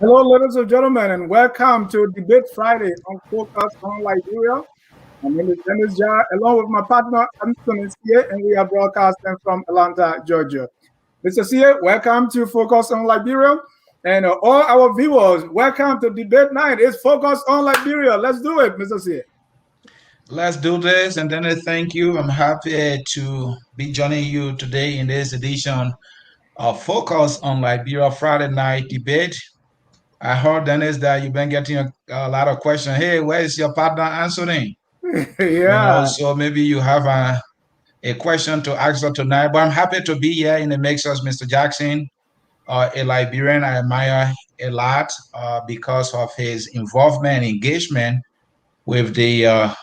Hello, ladies and gentlemen, and welcome to Debate Friday on Focus on Liberia. My name is Dennis Jar, along with my partner Anthony Sier, and we are broadcasting from Atlanta, Georgia. Mr. Sier, welcome to Focus on Liberia. And all our viewers, welcome to Debate Night. It's Focus on Liberia. Let's do it, Mr. Sier. Let's do this, and then I thank you. I'm happy to be joining you today in this edition of Focus on Liberia Friday Night Debate. I heard, Dennis, that you've been getting a lot of questions. Hey, where is your partner answering? Yeah. So maybe you have a question to ask her tonight. But I'm happy to be here in the mix as Mr. Jackson, a Liberian I admire a lot because of his involvement and engagement with the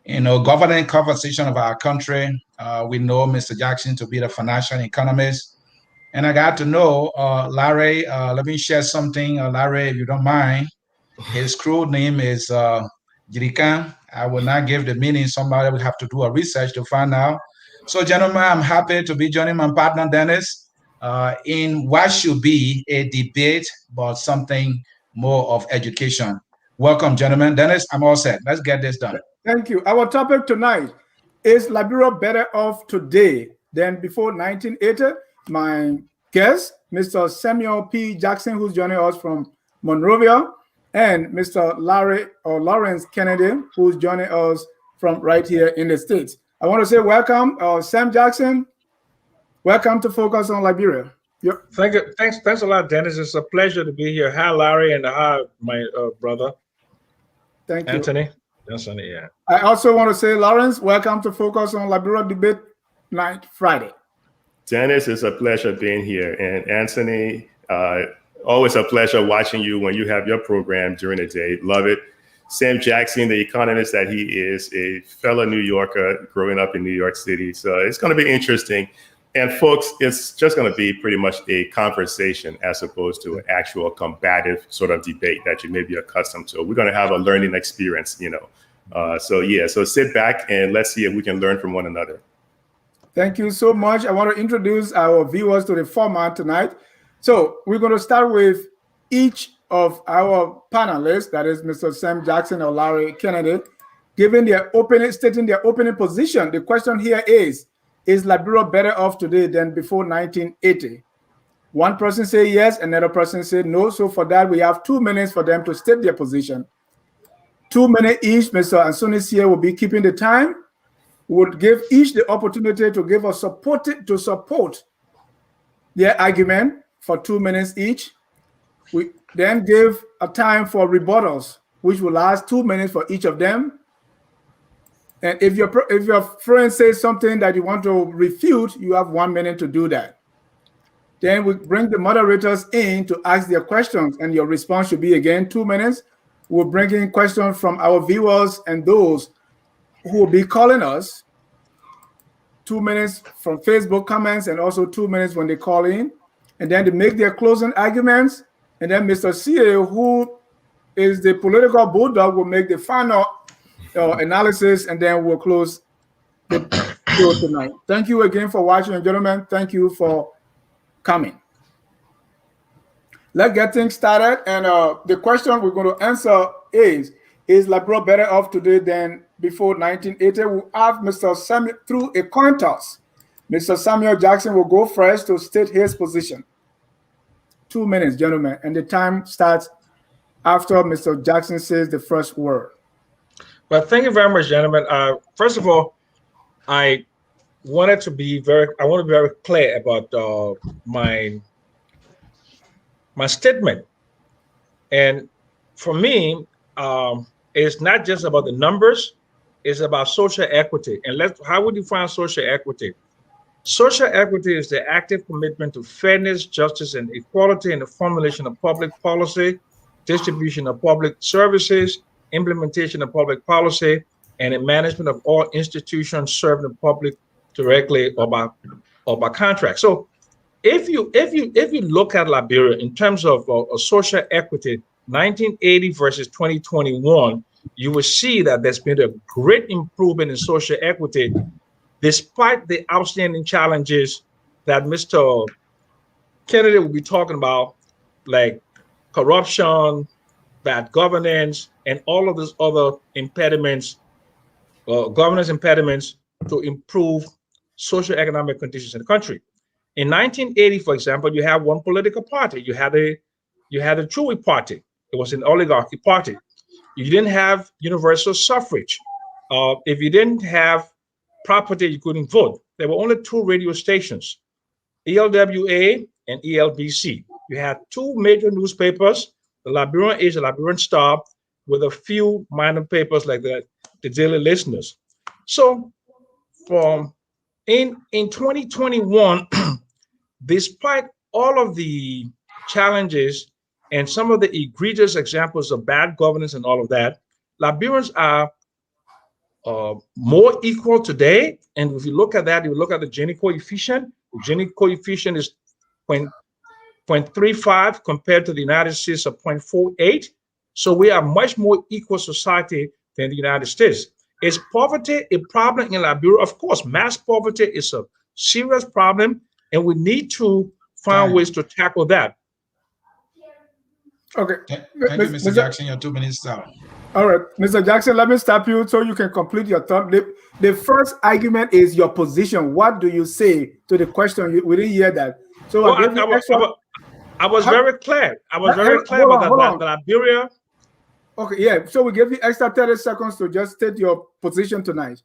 governing conversation of our country. We know Mr. Jackson to be the financial economist. And I got to know Larry. Let me share something, Larry, if you don't mind. His crew name is Jirikan. I will not give the meaning. Somebody will have to do a research to find out. So, gentlemen, I'm happy to be joining my partner, Dennis, in what should be a debate, but something more of education. Welcome, gentlemen. Dennis, I'm all set. Let's get this done. Thank you. Our topic tonight is Liberia better off today than before 1980? My guest, Mr. Samuel P. Jackson, who's joining us from Monrovia, and Mr. Larry or Lawrence Kennedy, who's joining us from right here in the States. I want to say welcome, Sam Jackson. Welcome to Focus on Liberia. Yep. Thank you. Thanks a lot, Dennis. It's a pleasure to be here. Hi, Larry, and hi, my brother. Thank you. Anthony, yeah. I also want to say, Lawrence, welcome to Focus on Liberia Debate Night Friday. Dennis, it's a pleasure being here. And Anthony, always a pleasure watching you when you have your program during the day. Love it. Sam Jackson, the economist that he is, a fellow New Yorker growing up in New York City. So it's going to be interesting. And folks, it's just going to be pretty much a conversation as opposed to an actual combative sort of debate that you may be accustomed to. We're going to have a learning experience, So sit back and let's see if we can learn from one another. Thank you so much. I want to introduce our viewers to the format tonight. So we're going to start with each of our panelists, that is Mr. Sam Jackson or Larry Kennedy, stating their opening position. The question here is Liberia better off today than before 1980? One person say yes, another person say no. So for that, we have 2 minutes for them to state their position. 2 minutes each. Mr. Ansonis here will be keeping the time. Would give each the opportunity to give us support their argument for 2 minutes each. We then give a time for rebuttals, which will last 2 minutes for each of them. And if your friend says something that you want to refute, you have 1 minute to do that. Then we bring the moderators in to ask their questions, and your response should be again 2 minutes. We'll bring in questions from our viewers and those who will be calling us. 2 minutes from Facebook comments and also 2 minutes when they call in. And then they make their closing arguments. And then Mr. CA, who is the political bulldog, will make the final analysis, and then we'll close the show tonight. Thank you again for watching, gentlemen. Thank you for coming. Let's get things started. And the question we're going to answer is Liberia better off today than before 1980? We'll have Mr. Samuel through a coin toss. Mr. Samuel Jackson will go first to state his position. 2 minutes, gentlemen, and the time starts after Mr. Jackson says the first word. Well, thank you very much, gentlemen. First of all, I want to be very clear about my statement. And for me, it's not just about the numbers, it's about social equity. And how would you define social equity? Social equity is the active commitment to fairness, justice, and equality in the formulation of public policy, distribution of public services, implementation of public policy, and the management of all institutions serving the public directly or by contract. So if you look at Liberia in terms of social equity, 1980 versus 2021, you will see that there's been a great improvement in social equity, despite the outstanding challenges that Mr. Kennedy will be talking about, like corruption, bad governance, and all of these other impediments, governance impediments to improve socio-economic conditions in the country. In 1980, for example, you have one political party. You had a Chewy party. It was an oligarchy party. You didn't have universal suffrage. If you didn't have property, you couldn't vote. There were only two radio stations, ELWA and ELBC. You had two major newspapers, the Liberian Age, the Liberian Star, with a few minor papers like the Daily Listeners. So from in 2021, despite all of the challenges and some of the egregious examples of bad governance and all of that, Liberians are more equal today. And if you look at that, you look at the Gini coefficient. The Gini coefficient is 0.35 compared to the United States of 0.48. So we are much more equal society than the United States. Is poverty a problem in Liberia? Of course, mass poverty is a serious problem, and we need to find ways to tackle that. Okay. Thank you, Mr. Jackson. Your 2 minutes out. All right, Mr. Jackson, let me stop you so you can complete your thought. The first argument is your position. What do you say to the question? We didn't hear that. So well, I was very clear. I was very clear about that Liberia. Okay, yeah. So we give you extra 30 seconds to just state your position tonight.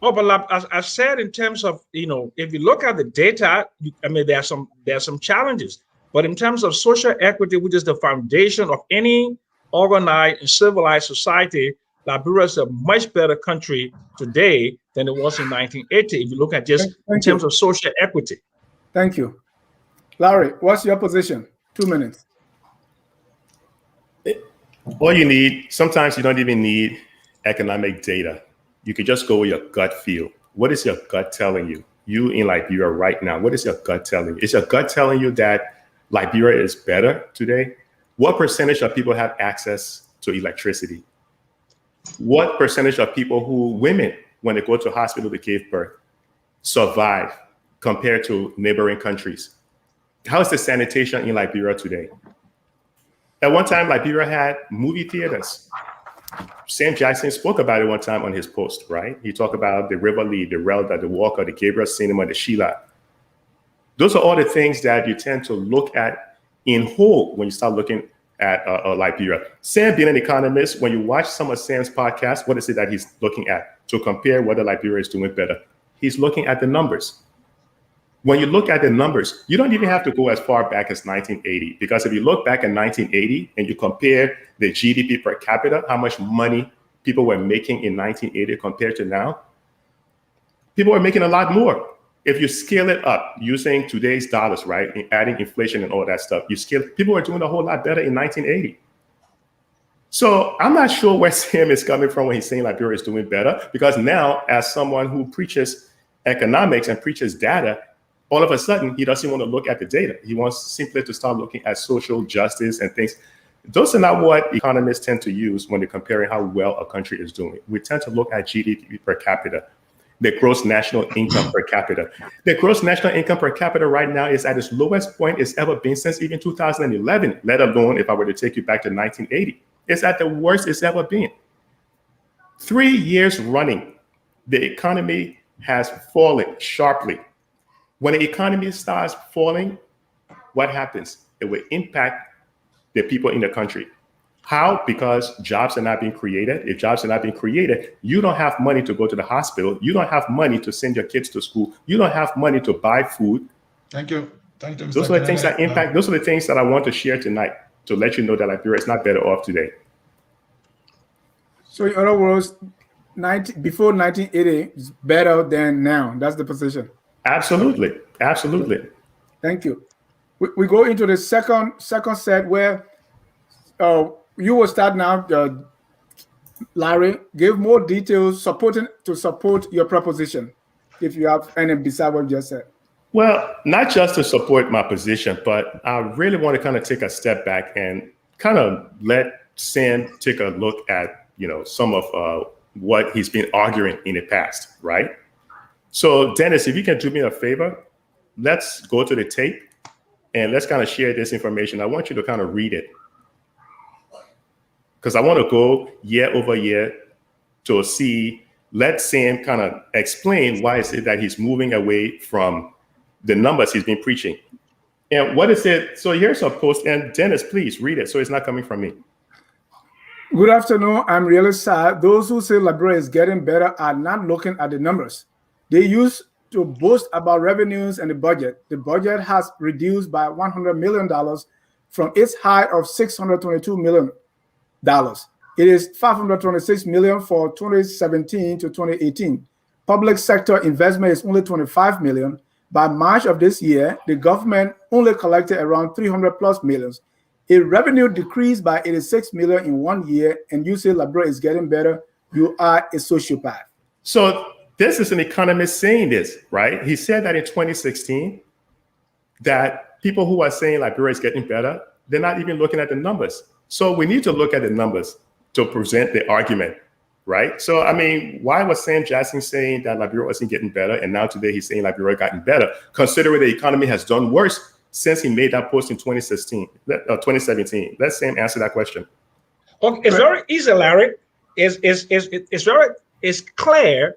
Oh, but as I said, in terms of, if you look at the data, I mean, there are some challenges. But in terms of social equity, which is the foundation of any organized and civilized society, Liberia is a much better country today than it was in 1980. If you look at just in terms of social equity. Thank you. Larry, what's your position? 2 minutes. All you need, sometimes you don't even need economic data. You could just go with your gut feel. What is your gut telling you? You in Liberia right now, what is your gut telling you? Is your gut telling you that Liberia is better today? What percentage of people have access to electricity? What percentage of people women, when they go to hospital to give birth, survive compared to neighboring countries? How is the sanitation in Liberia today? At one time, Liberia had movie theaters. Sam Jackson spoke about it one time on his post, right? He talked about the River Lee, the Relda, the Walker, the Gabriel Cinema, the Sheila. Those are all the things that you tend to look at in whole when you start looking at Liberia. Sam being an economist, when you watch some of Sam's podcasts, what is it that he's looking at to compare whether Liberia is doing better? He's looking at the numbers. When you look at the numbers, you don't even have to go as far back as 1980, because if you look back in 1980 and you compare the GDP per capita, how much money people were making in 1980 compared to now, people were making a lot more. If you scale it up using today's dollars, right, and adding inflation and all that stuff, people were doing a whole lot better in 1980. So I'm not sure where Sam is coming from when he's saying Liberia is doing better, because now, as someone who preaches economics and preaches data, all of a sudden, he doesn't want to look at the data. He wants simply to start looking at social justice and things. Those are not what economists tend to use when they're comparing how well a country is doing. We tend to look at GDP per capita, the gross national income per capita. The gross national income per capita right now is at its lowest point it's ever been since even 2011, let alone if I were to take you back to 1980. It's at the worst it's ever been. 3 years running, the economy has fallen sharply. When the economy starts falling, what happens? It will impact the people in the country. How? Because jobs are not being created. If jobs are not being created, you don't have money to go to the hospital. You don't have money to send your kids to school. You don't have money to buy food. Thank you. Thank you, Mr. Those are the things that impact. Those are the things that I want to share tonight to let you know that Liberia is not better off today. So in other words, before 1980 is better than now. That's the position. Absolutely. Absolutely. Thank you. We go into the second set where you will start now, Larry. Give more details to support your proposition, if you have any beside what you just said. Well, not just to support my position, but I really want to kind of take a step back and kind of let Sam take a look at, some of what he's been arguing in the past, right? So, Dennis, if you can do me a favor, let's go to the tape and let's kind of share this information. I want you to kind of read it Because I want to go year over year to see, let Sam kind of explain why is it that he's moving away from the numbers he's been preaching. And what is it? So here's a post, and Dennis, please read it so it's not coming from me. Good afternoon. I'm really sad. Those who say Liberia is getting better are not looking at the numbers. They used to boast about revenues and the budget. The budget has reduced by $100 million from its high of $622 million. It is $526 million for 2017 to 2018. Public sector investment is only $25 million. By March of this year, the government only collected around $300+ million. A revenue decreased by $86 million in 1 year, and you say Liberia is getting better. You are a sociopath. So this is an economist saying this, right? He said that in 2016, that people who are saying Liberia is getting better, they're not even looking at the numbers. So we need to look at the numbers to present the argument, right? So, I mean, why was Sam Jackson saying that Liberia wasn't getting better, and now today he's saying Liberia gotten better, considering the economy has done worse since he made that post in 2017? Let Sam answer that question. Okay, it's very easy, Larry. It's clear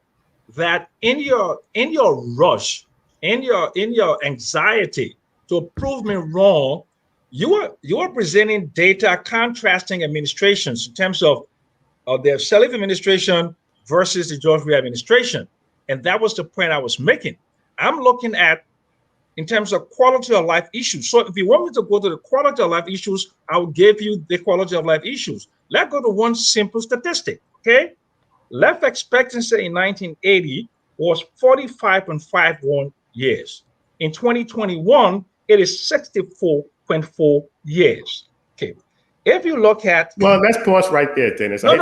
that in your rush, in your anxiety to prove me wrong, you are presenting data contrasting administrations in terms of the Sirleaf administration versus the George Weah administration, and that was the point I was making. I'm looking at in terms of quality of life issues. So if you want me to go to the quality of life issues, I will give you the quality of life issues. Let's go to one simple statistic, okay? Life expectancy in 1980 was 45.51 years. In 2021, it is 64.4 years. Okay. If you look at... Well, let's pause right there, Dennis. Don't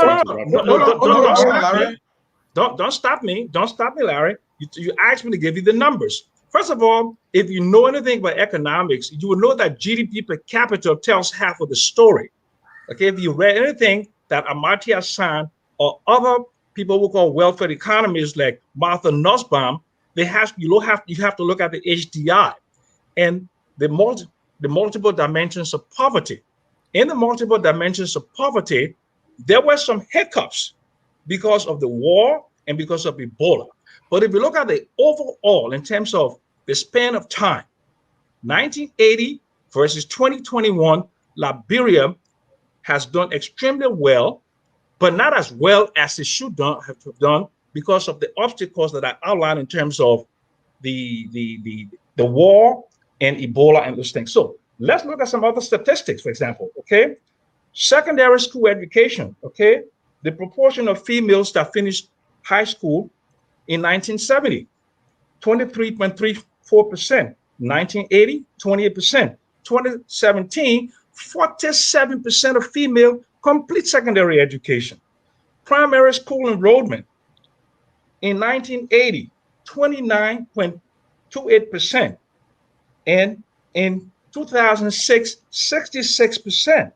stop me. Don't stop me, Larry. You asked me to give you the numbers. First of all, if you know anything about economics, you will know that GDP per capita tells half of the story. Okay, if you read anything that Amartya Sen or other people who call welfare economists like Martha Nussbaum, you have to look at the HDI and the multiple dimensions of poverty. In the multiple dimensions of poverty, there were some hiccups because of the war and because of Ebola. But if you look at the overall in terms of the span of time, 1980 versus 2021, Liberia has done extremely well, but not as well as it should have done because of the obstacles that I outlined in terms of the war and Ebola and those things. So let's look at some other statistics, for example, okay? Secondary school education, okay? The proportion of females that finished high school in 1970, 23.34%, 1980, 28%, 2017, 47% of female complete secondary education. Primary school enrollment in 1980, 29.28%, and in 2006, 66%.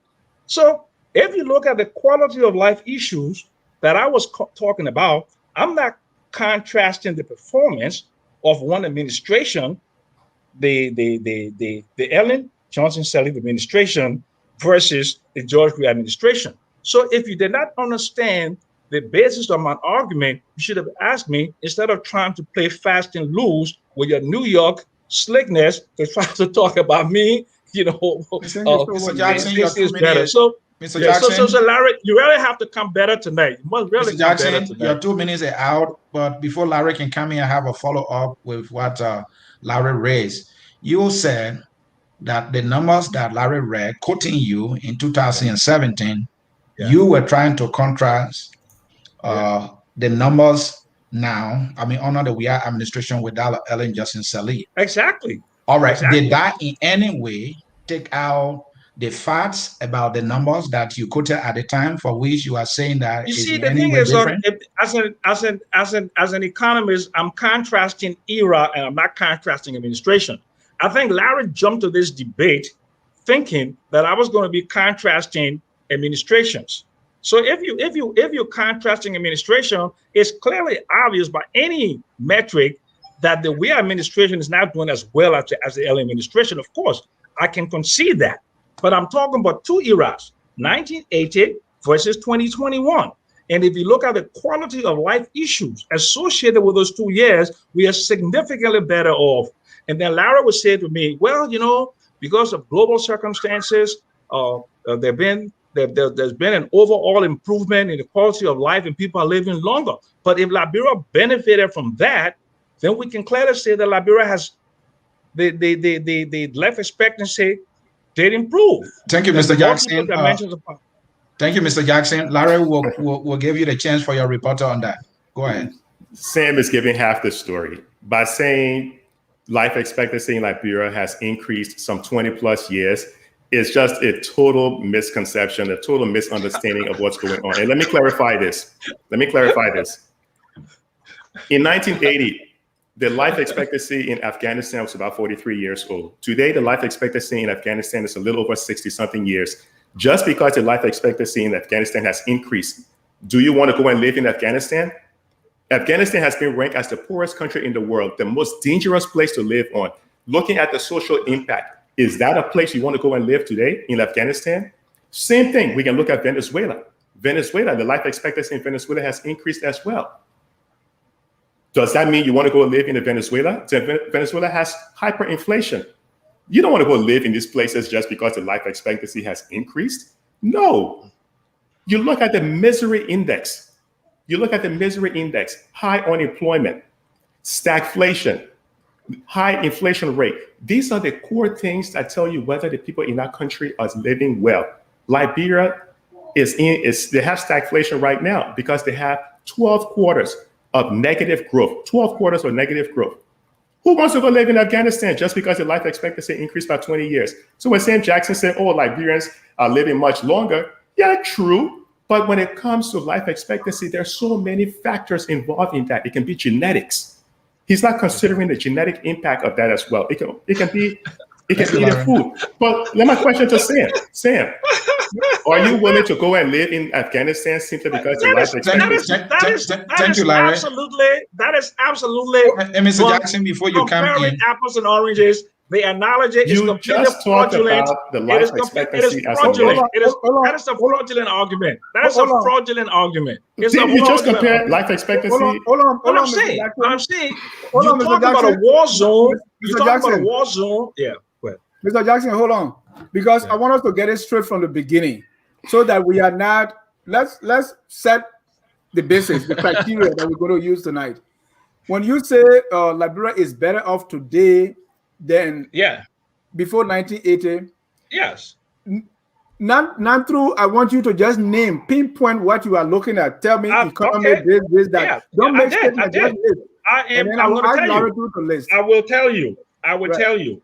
So if you look at the quality of life issues that I was talking about, I'm not contrasting the performance of one administration, the Ellen Johnson Sirleaf administration versus the George Weah administration. So if you did not understand the basis of my argument, you should have asked me instead of trying to play fast and loose with your New York slickness to try to talk about me, Mr. Jackson, this is better. So, Mr. Jackson, so Larry, you really have to come better tonight. You must really Mr. come Jackson, better tonight. your 2 minutes are out, but before Larry can come in, I have a follow-up with what Larry raised. You said that the numbers that Larry read, quoting you in 2017, you were trying to contrast the numbers now, under the Weah administration without Ellen Johnson Sirleaf. Exactly. All right. Exactly. Did that in any way take out the facts about the numbers that you quoted at the time, for which you are saying that you is see, in the any thing way is, different? as an economist, I'm contrasting era and I'm not contrasting administration. I think Larry jumped to this debate thinking that I was going to be contrasting administrations. So if you're contrasting administration, it's clearly obvious by any metric that the Weah administration is not doing as well as the Ellen administration. Of course, I can concede that. But I'm talking about two eras, 1980 versus 2021. And if you look at the quality of life issues associated with those 2 years, we are significantly better off. And then Lara would say to me, well, you know, because of global circumstances, there's been an overall improvement in the quality of life and people are living longer. But if Liberia benefited from that, then we can clearly say that Liberia has the life expectancy did improve. Thank you, Mr. Jackson. Thank you, Mr. Jackson. Larry will give you the chance for your rebuttal on that. Go ahead. Sam is giving half the story by saying life expectancy in Liberia has increased some 20 plus years. It's just a total misconception, a total misunderstanding of what's going on. And let me clarify this. In 1980, the life expectancy in Afghanistan was about 43 years old. Today, the life expectancy in Afghanistan is a little over 60-something years. Just because the life expectancy in Afghanistan has increased, do you want to go and live in Afghanistan? Afghanistan has been ranked as the poorest country in the world, the most dangerous place to live on. Looking at the social impact, is that a place you want to go and live today in Afghanistan? Same thing, we can look at Venezuela. The life expectancy in Venezuela has increased as well. Does that mean you want to go live in Venezuela? Venezuela has hyperinflation. You don't want to go live in these places just because the life expectancy has increased. No. You look at the misery index. High unemployment, stagflation, high inflation rate. These are the core things that tell you whether the people in that country are living well. Liberia they have stagflation right now because they have 12 quarters of negative growth. Who wants to go live in Afghanistan just because the life expectancy increased by 20 years? So when Sam Jackson said, oh, Liberians are living much longer, yeah, true. But when it comes to life expectancy, there's so many factors involved in that. It can be genetics. He's not considering the genetic impact of that as well. It can be the food. But let my question to Sam. Are you willing to go and live in Afghanistan simply because the life expectancy? Thank you, Larry. That is absolutely. And Mr. Jackson, before you come in, apples and oranges. The analogy is completely fraudulent. About the life expectancy as fraudulent. That is a fraudulent argument. That is a fraudulent argument. You just compare life expectancy. Hold on. I'm saying. You talk about a war zone. You talk about a war zone. Yeah. Mr. Jackson, hold on, because I want us to get it straight from the beginning, so that we are not. Let's set the basis, the criteria that we're going to use tonight. When you say Liberia is better off today than before 1980, yes. Not through. I want you to just pinpoint what you are looking at. Tell me economy, this, that. Yeah. Don't make statements. I'm going to tell you. I will tell you. Tell you.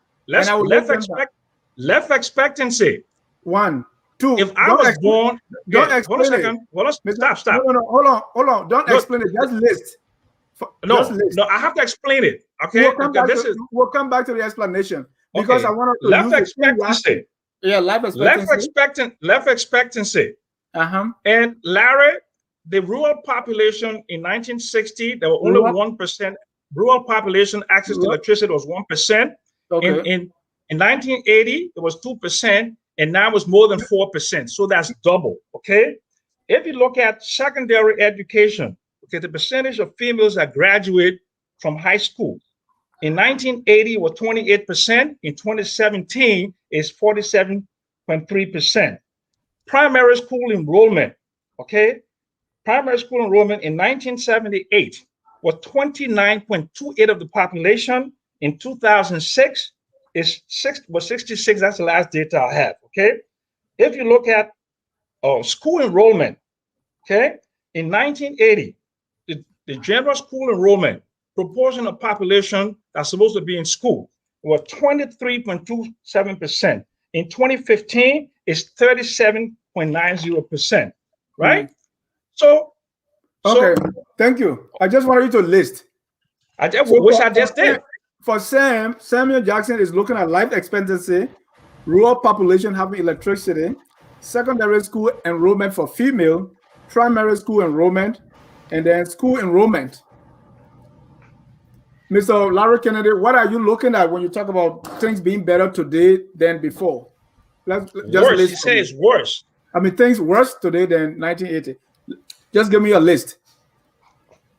Life expectancy. 1, 2. If I was born, don't explain hold on a second. Hold on. Stop. No, hold on. Don't explain it. Just list. No, I have to explain it. Okay. We'll come back to the explanation because I want to life expectancy. Yeah, life expectancy. Life expectancy. And Larry, the rural population in 1960, there were only 1%. Rural population access to electricity was 1%. Okay. In 1980, it was 2%, and now it's more than 4%. So that's double. Okay. If you look at secondary education, the percentage of females that graduate from high school in 1980 was 28%. In 2017 is 47.3%. Primary school enrollment. Primary school enrollment in 1978 was 29.28% of the population. In 2006, was 66. That's the last data I have. If you look at school enrollment, in 1980, the general school enrollment proportion of population that's supposed to be in school was 23.27%. In 2015, it's 37.90%. Right? So. Thank you. I just wanted you to list. I just did. For Samuel Jackson is looking at life expectancy, rural population having electricity, secondary school enrollment for female, primary school enrollment, and then school enrollment. Mr. Larry Kennedy, what are you looking at when you talk about things being better today than before? Worse. You say it's worse. I mean, things worse today than 1980. Just give me a list.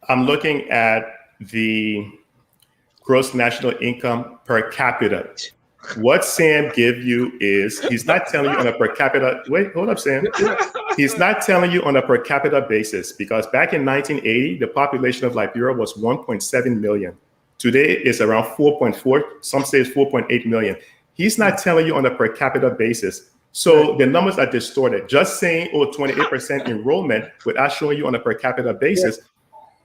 I'm looking at the gross national income per capita. What Sam give you is, he's not telling you on a per capita, wait, hold up, Sam. He's not telling you on a per capita basis, because back in 1980, the population of Liberia was 1.7 million. Today it's around 4.4, some say it's 4.8 million. He's not telling you on a per capita basis. So the numbers are distorted. Just saying, oh, 28% enrollment without showing you on a per capita basis,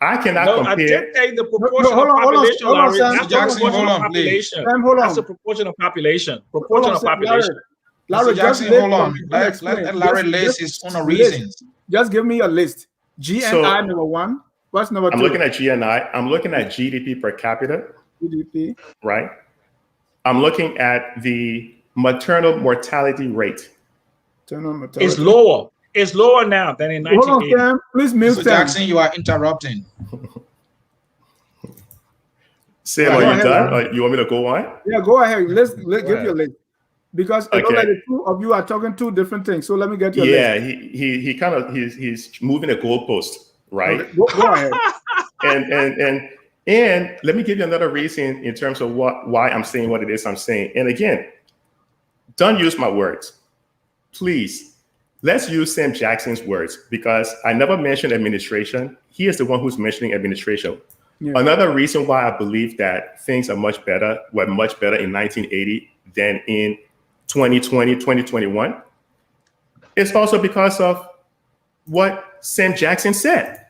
I cannot compare. I did take the proportion of population, Larry. That's the proportion of population. That's the proportion of population. Proportion of population. Larry, Jackson, hold on. Let Larry list his own reasons. Just give me a list. GNI number one. What's number two? I'm looking at GNI. I'm looking at GDP per capita. GDP. Right. I'm looking at the maternal mortality rate. It's lower. It's lower now than in 1980. Hold on, Sam. Please mute Mr. Jackson, you are interrupting. Sam, are you done? Or you want me to go on? Yeah, go ahead. Let's give you a list. Because I know that the two of you are talking two different things. So let me get your list. Yeah, he kind of he's moving the goalpost, right? Okay, go ahead. and let me give you another reason in terms of why I'm saying what it is I'm saying. And again, don't use my words. Please, let's use Sam Jackson's words, because I never mentioned administration. He is the one who's mentioning administration. Yeah. Another reason why I believe that things are much better in 1980 than in 2020, 2021, is also because of what Sam Jackson said.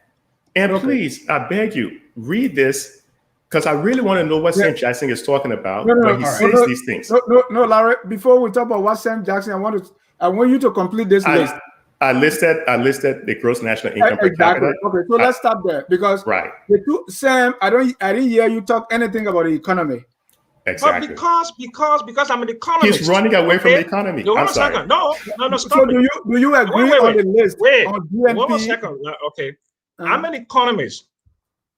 And please, I beg you, read this, because I really want to know what Sam Jackson is talking about when he says these things. No, Larry, before we talk about what Sam Jackson, I want you to complete this list. I listed the gross national income per capita. Okay, so let's stop there, because Sam, I didn't hear you talk anything about the economy. Exactly. But because I'm an economist. He's running away from the economy. I'm sorry. No, stop. So do you agree on the list? On GNP? One more second. Okay. I'm an economist.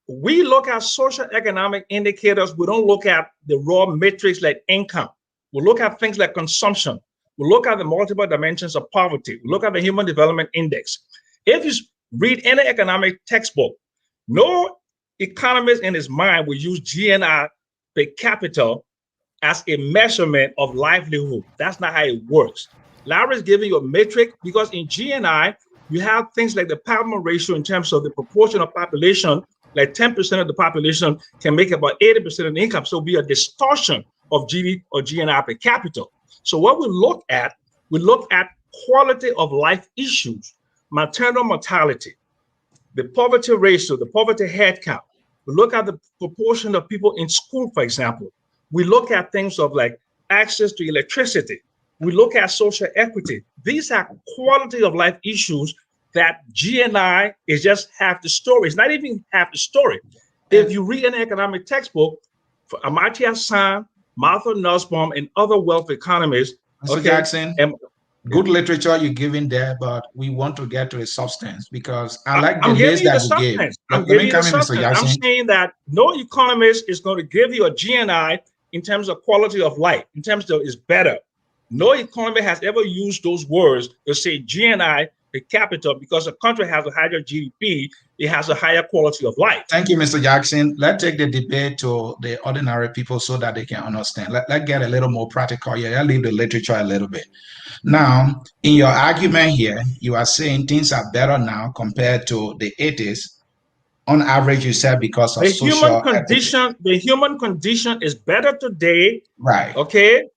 We look at social economic indicators. We don't look at the raw metrics like income. We look at things like consumption. We look at the multiple dimensions of poverty. We look at the Human Development Index. If you read any economic textbook, no economist in his mind will use GNI per capita as a measurement of livelihood. That's not how it works. Larry is giving you a metric, because in GNI, you have things like the poverty ratio in terms of the proportion of population, like 10% of the population can make about 80% of the income. So it'll be a distortion of GDP or GNI per capita. So what we look at quality of life issues, maternal mortality, the poverty ratio, the poverty head count. We look at the proportion of people in school, for example. We look at things of like access to electricity. We look at social equity. These are quality of life issues that GNI is just half the story. It's not even half the story. If you read an economic textbook, for Amartya Sen, Martha Nussbaum, and other wealth economists. Mr. Jackson, good literature you're giving there, but we want to get to a substance, because I like the list that you gave. I'm giving you the substance. I'm saying that no economist is going to give you a GNI in terms of quality of life, in terms of is better. No economist has ever used those words to say GNI per capita, because a country has a higher GDP, it has a higher quality of life. Thank you, Mr. Jackson. Let's take the debate to the ordinary people so that they can understand. Let's get a little more practical here. I'll leave the literature a little bit. Now, in your argument here, you are saying things are better now compared to the 80s. On average, you said because of the social condition, the human condition is better today, right? Okay,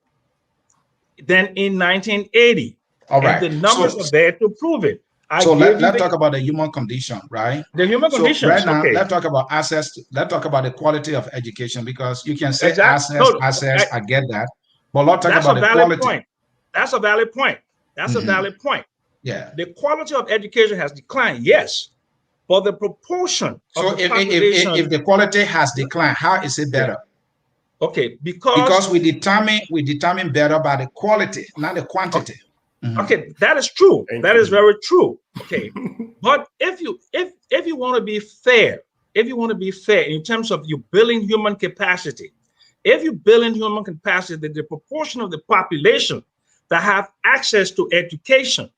than in 1980. All right. And the numbers are there to prove it. So let's talk about the human condition, right? The human condition. Right now, let's talk about access. Let's talk about the quality of education, because you can say access. I get that, but let's talk about the quality. That's a valid point. That's a valid point. Yeah. The quality of education has declined, yes, but the proportion. So if the quality has declined, how is it better? Okay, because we determine better by the quality, not the quantity. Okay, that is true. That is very true. Okay, but if you want to be fair, in terms of you building human capacity, if you build in human capacity, the proportion of the population that have access to education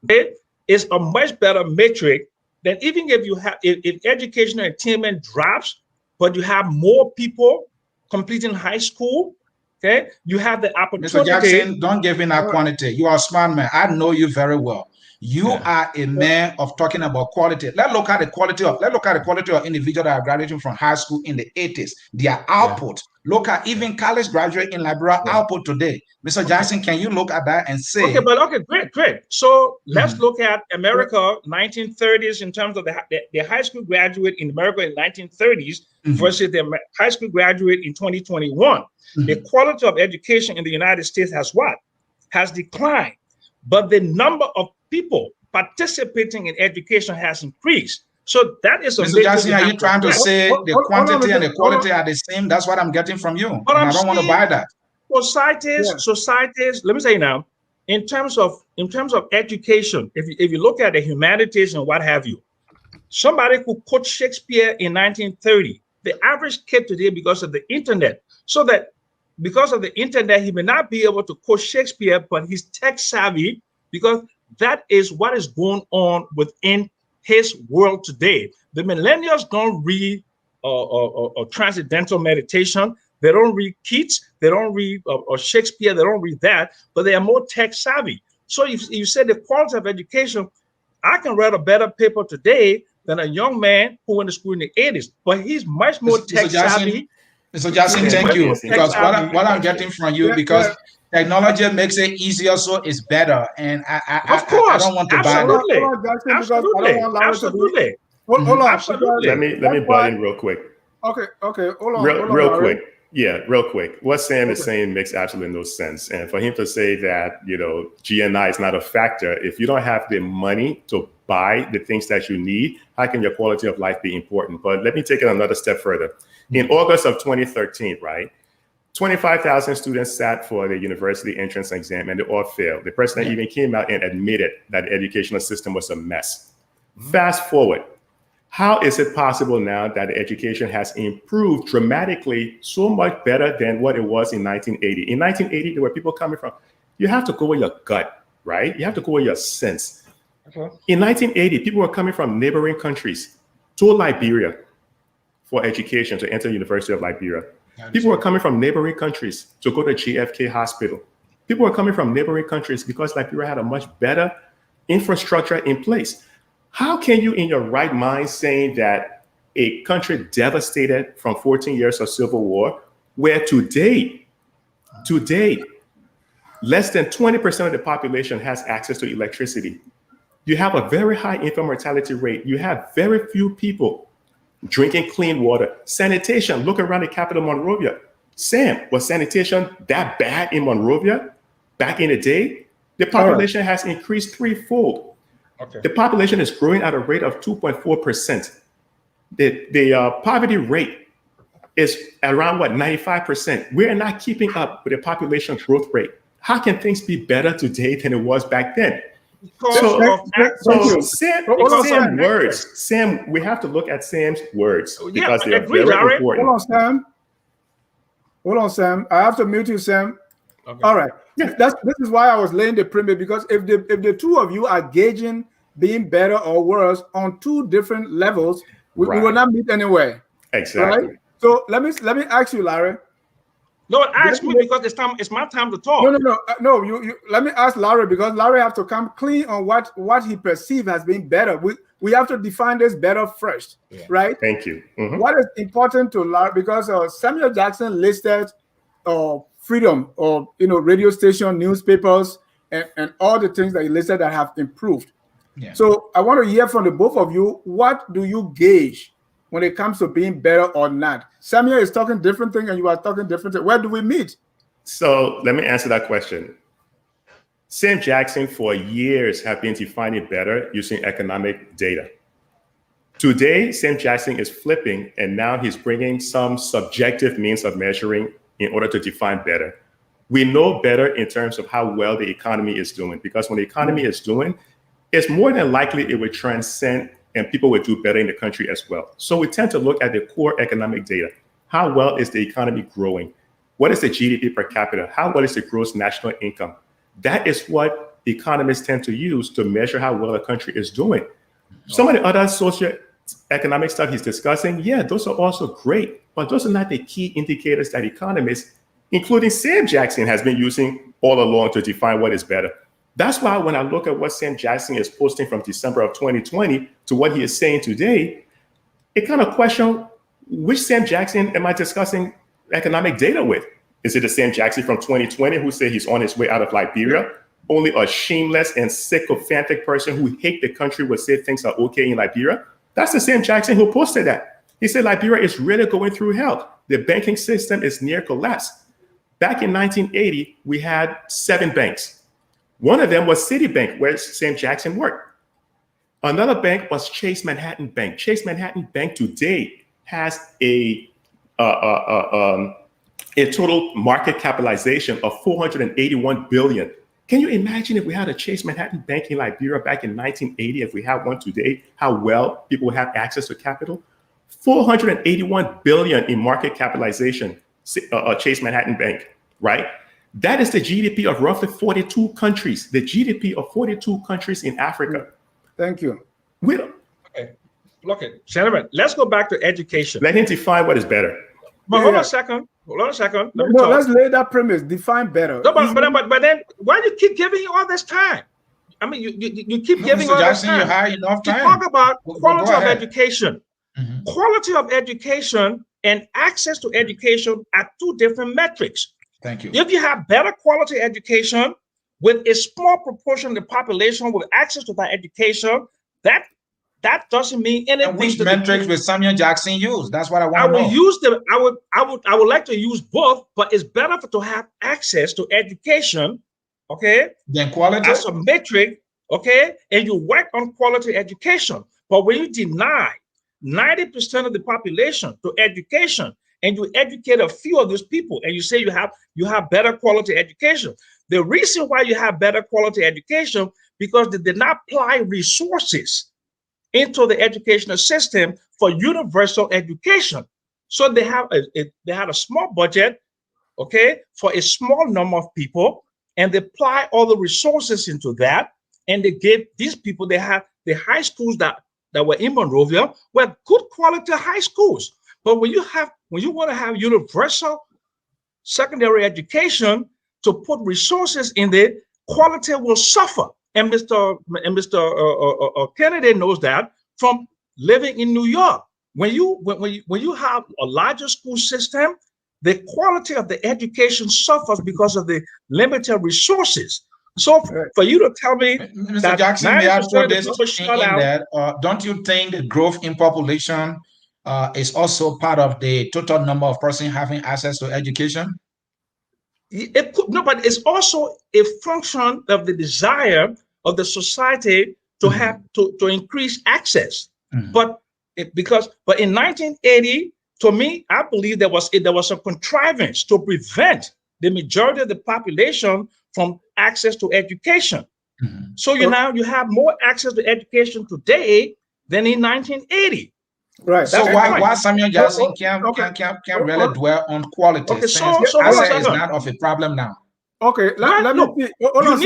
it is a much better metric than even if you have if educational attainment drops, but you have more people completing high school. Okay, you have the opportunity. Mr. Jackson, don't give in that quantity. You are a smart man. I know you very well. You are a man of talking about quality. Let's look at the quality of individuals that are graduating from high school in the 80s. Their output. Look at even college graduate in Liberia output today. Mr. Jackson, can you look at that and say? Okay, great. So let's look at America, 1930s, in terms of the high school graduate in America in 1930s versus the high school graduate in 2021. The quality of education in the United States has declined, but the number of people participating in education has increased. So that is a Mr. Jackson, are you trying to say the quantity and the quality are the same? That's what I'm getting from you. But I don't want to buy that. Societies, let me say now, in terms of education, if you look at the humanities and what have you, somebody who quote Shakespeare in 1930, the average kid today, because of the internet, because of the internet, he may not be able to quote Shakespeare, but he's tech savvy, because that is what is going on within his world today. The millennials don't read transcendental meditation. They don't read Keats. They don't read or Shakespeare. They don't read that, but they are more tech savvy. So if you say the quality of education, I can write a better paper today than a young man who went to school in the 80s, but he's much more tech savvy. Mr. Jackson, thank you. Because what I'm getting from you, because technology makes it easier, so it's better. And I don't want to buy that. Absolutely. Hold on. Absolutely. Let me butt in real quick. Okay. Hold on. Real quick. Yeah, real quick. What Sam is saying makes absolutely no sense. And for him to say that, GNI is not a factor, if you don't have the money to buy the things that you need, how can your quality of life be important? But let me take it another step further. In August of 2013, right, 25,000 students sat for the university entrance exam and they all failed. The president even came out and admitted that the educational system was a mess. Fast forward. How is it possible now that the education has improved dramatically, so much better than what it was in 1980? In 1980, there were people coming from, you have to go with your gut, right? You have to go with your sense. In 1980, people were coming from neighboring countries to Liberia for education, to enter the University of Liberia. People were coming from neighboring countries to go to JFK Hospital. People were coming from neighboring countries because Liberia had a much better infrastructure in place. How can you, in your right mind, saying that a country devastated from 14 years of civil war, where today, less than 20% of the population has access to electricity. You have a very high infant mortality rate. You have very few people drinking clean water. Sanitation, look around the capital, Monrovia. Sam, was sanitation that bad in Monrovia back in the day? The population has increased threefold. The population is growing at a rate of 2.4%. The poverty rate is around 95%. We're not keeping up with the population growth rate. How can things be better today than it was back then? Sam, we have to look at Sam's words because they are very important. Hold on, Sam. I have to mute you, Sam. Okay. All right. This is why I was laying the premise, because if the two of you are gauging being better or worse on two different levels, we will not meet anywhere. Exactly. Right? So let me ask you, Larry. No, ask me because it's my time to talk. No. You let me ask Larry, because Larry have to come clean on what he perceived as being better. We have to define this better first, right? Thank you. What is important to Larry, because Samuel Jackson listed freedom or radio station, newspapers, and all the things that he listed that have improved. So I want to hear from the both of you. What do you gauge when it comes to being better or not? Samuel is talking different thing and you are talking different thing. Where do we meet? So let me answer that question. Sam Jackson for years have been defining better using economic data. Today, Sam Jackson is flipping, and now he's bringing some subjective means of measuring in order to define better. We know better in terms of how well the economy is doing, because when the economy is doing, it's more than likely it would transcend and people would do better in the country as well. So we tend to look at the core economic data. How well is the economy growing? What is the GDP per capita? How well is the gross national income? That is what economists tend to use to measure how well a country is doing. Some of the other socioeconomic stuff he's discussing, yeah, those are also great, but those are not the key indicators that economists, including Sam Jackson, has been using all along to define what is better. That's why when I look at what Sam Jackson is posting from December of 2020 to what he is saying today, it kind of question, which Sam Jackson am I discussing economic data with? Is it the Sam Jackson from 2020 who said he's on his way out of Liberia? Only a shameless and sycophantic person who hates the country would say things are okay in Liberia? That's the Sam Jackson who posted that. He said Liberia is really going through hell. The banking system is near collapse. Back in 1980, we had 7 banks. One of them was Citibank, where Sam Jackson worked. Another bank was Chase Manhattan Bank. Chase Manhattan Bank today has a total market capitalization of $481 billion. Can you imagine if we had a Chase Manhattan Bank in Liberia back in 1980, if we have one today, how well people have access to capital? $481 billion in market capitalization, Chase Manhattan Bank, right? That is the GDP of roughly 42 countries, the GDP of 42 countries in Africa. Thank you. Okay, look, gentlemen, let's go back to education. Let him define what is better. But hold on a second. Let's lay that premise. Define better. No, but then why do you keep giving all this time? I mean, you keep giving Mr. all this Jackson, time. you have enough time. You talk about quality of education. Mm-hmm. Quality of education and access to education are 2 different metrics. Thank you. If you have better quality education with a small proportion of the population with access to that education, that doesn't mean anything. And which metrics will Samuel Jackson use? That's what I want to know. I would like to use both, but it's better to have access to education, okay? Then quality. That's a metric, okay? And you work on quality education. But when you deny 90% of the population to education, and you educate a few of those people, and you say you have better quality education. The reason why you have better quality education because they did not apply resources into the educational system for universal education. So they had a small budget, okay, for a small number of people, and they apply all the resources into that, and they gave these people, they had the high schools that were in Monrovia were good quality high schools. But when you want to have universal secondary education, to put resources in there, quality will suffer. And Mr. Kennedy knows that from living in New York. When you have a larger school system, the quality of the education suffers because of the limited resources. So for you to tell me, Mr. Jackson, may I throw this in there? Don't you think the growth in population is also part of the total number of persons having access to education? It could, no, but it's also a function of the desire of the society to have to increase access. But in 1980, to me, I believe there was a contrivance to prevent the majority of the population from access to education. So you have more access to education today than in 1980. Right. So why Samuel Jackson can't really dwell on quality? Okay, so access is not of a problem now. Okay, let me see.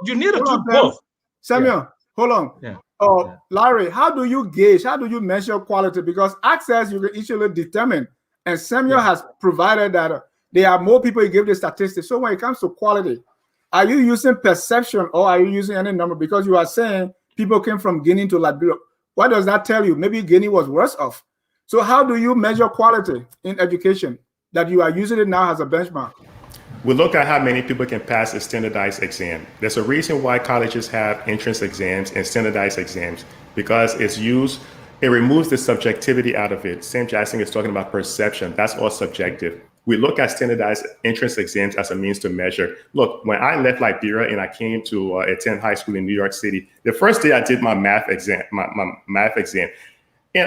You need to do both. Samuel, hold on. Yeah. Larry, how do you measure quality? Because access you can easily determine, and Samuel has provided that there are more people. You give the statistics. So when it comes to quality, are you using perception or are you using any number? Because you are saying people came from Guinea to Liberia. What does that tell you? Maybe Guinea was worse off. So how do you measure quality in education that you are using it now as a benchmark? We look at how many people can pass a standardized exam. There's a reason why colleges have entrance exams and standardized exams, because it removes the subjectivity out of it. Sam Jackson is talking about perception. That's all subjective. We look at standardized entrance exams as a means to measure. Look, when I left Liberia and I came to attend high school in New York City, the first day I did my math exam, and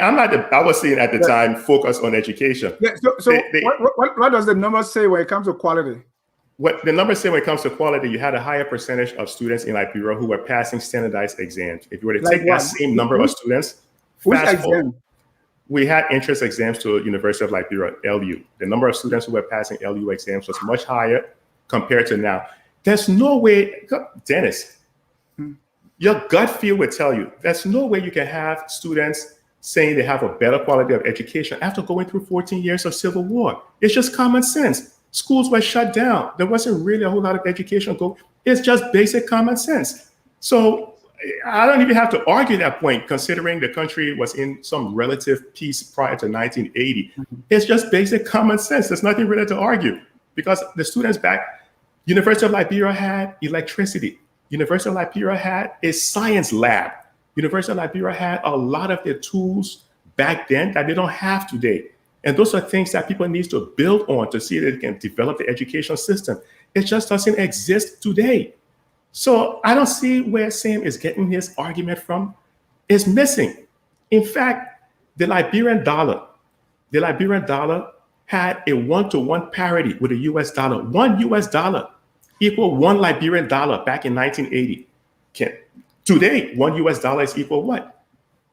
I was saying at the time, focus on education. Yeah, what does the number say when it comes to quality? What the numbers say when it comes to quality, you had a higher percentage of students in Liberia who were passing standardized exams. If you were to take that same number of students, fast forward, we had entrance exams to University of Liberia, LU. The number of students who were passing LU exams was much higher compared to now. There's no way, Dennis, your gut feel would tell you there's no way you can have students saying they have a better quality of education after going through 14 years of civil war. It's just common sense. Schools were shut down. There wasn't really a whole lot of education. It's just basic common sense. So I don't even have to argue that point, considering the country was in some relative peace prior to 1980. It's just basic common sense. There's nothing really to argue, because the students back, University of Liberia had electricity. University of Liberia had a science lab. University of Liberia had a lot of their tools back then that they don't have today. And those are things that people need to build on to see that they can develop the education system. It just doesn't exist today. So I don't see where Sam is getting his argument from. It's missing. In fact, the Liberian dollar had a 1-to-1 parity with the US dollar. $1 equal $1 Liberian dollar back in 1980. Today, $1 is equal what?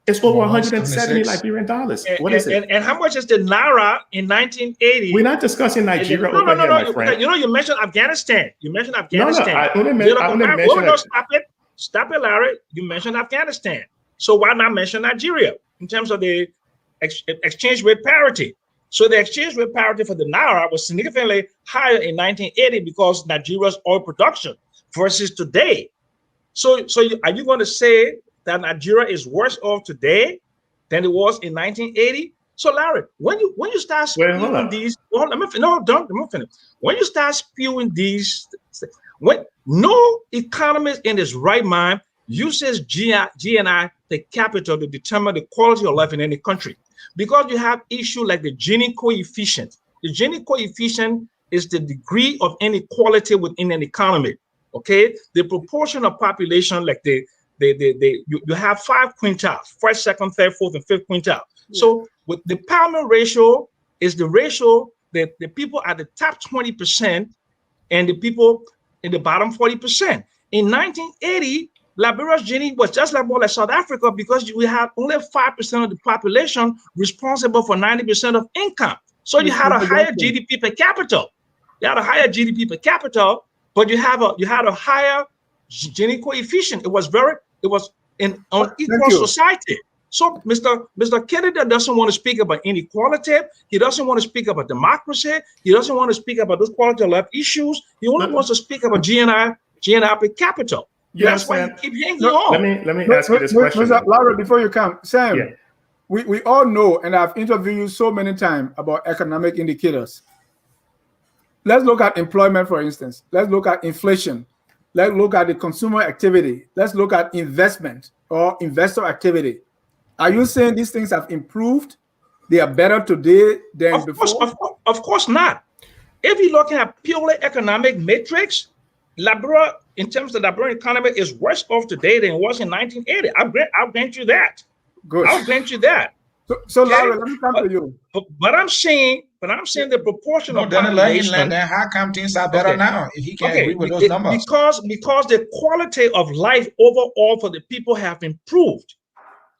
It's over 170 Liberian dollars. What is it? And how much is the Naira in 1980? We're not discussing Nigeria over here, my friend. You know, you mentioned Afghanistan. No, I only mentioned Stop it, Larry. You mentioned Afghanistan. So why not mention Nigeria in terms of the exchange rate parity? So the exchange rate parity for the Naira was significantly higher in 1980 because Nigeria's oil production versus today. So are you going to say that Nigeria is worse off today than it was in 1980? So Larry, when you start spewing these, let me finish. When you start spewing these, when no economist in his right mind uses GNI per capita to determine the quality of life in any country, because you have issues like the Gini coefficient. The Gini coefficient is the degree of inequality within an economy. Okay, the proportion of population, like you have 5 quintiles, first, second, third, fourth, and fifth quintile. Yeah. So with the Palmer ratio is the ratio that the people at the top 20% and the people in the bottom 40%. In 1980, Liberia's Gini was just like more like South Africa, because we had only 5% of the population responsible for 90% of income. So you had a higher GDP per capita. You had a higher GDP per capita, but you had a higher Gini coefficient. It was an unequal society. So Mr. Kennedy doesn't want to speak about inequality. He doesn't want to speak about democracy. He doesn't want to speak about those quality of life issues. He only wants to speak about GNI per capita. That's why you keep hanging on. Let me ask you this question. Mr. Laura, before you come, Sam, we all know, and I've interviewed you so many times about economic indicators. Let's look at employment, for instance. Let's look at inflation. Let's look at the consumer activity. Let's look at investment or investor activity. Are you saying these things have improved? They are better today than before? Of course not. If you're looking at purely economic metrics, Liberia, in terms of the Liberian economy, is worse off today than it was in 1980. I'll grant you that. Good. I'll grant you that. So okay? Larry, let me come to you. But I'm saying the proportion of population. Then how come things are better now if he can't agree with those numbers? Because the quality of life overall for the people have improved.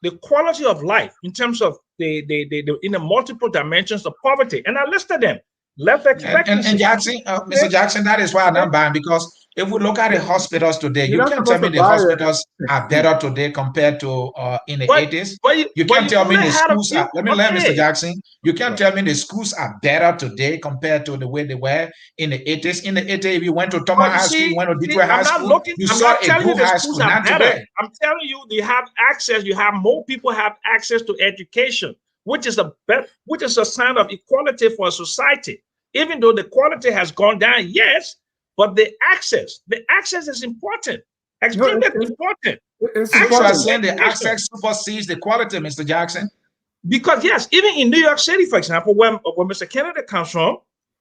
The quality of life in terms of in the multiple dimensions of poverty, and I listed them. Life expectancy. And Jackson, Mr. Jackson, that is why I'm not buying, because if we look at the hospitals today, you can't tell me the hospitals are better today compared to in the 80s. You can't tell me the schools are, let me learn, Mr. Jackson. You can't tell me the schools are better today compared to the way they were in the 80s. In the 80s, if you went to Thomas High School, you went to Detroit High School, you saw a good high school. Not today. I'm telling you, they have access. You have more people have access to education, which is a sign of equality for a society. Even though the quality has gone down, yes, but the access is important. Extremely important. Actually, saying the access supersedes the quality, Mr. Jackson. Because yes, even in New York City, for example, where Mr. Kennedy comes from,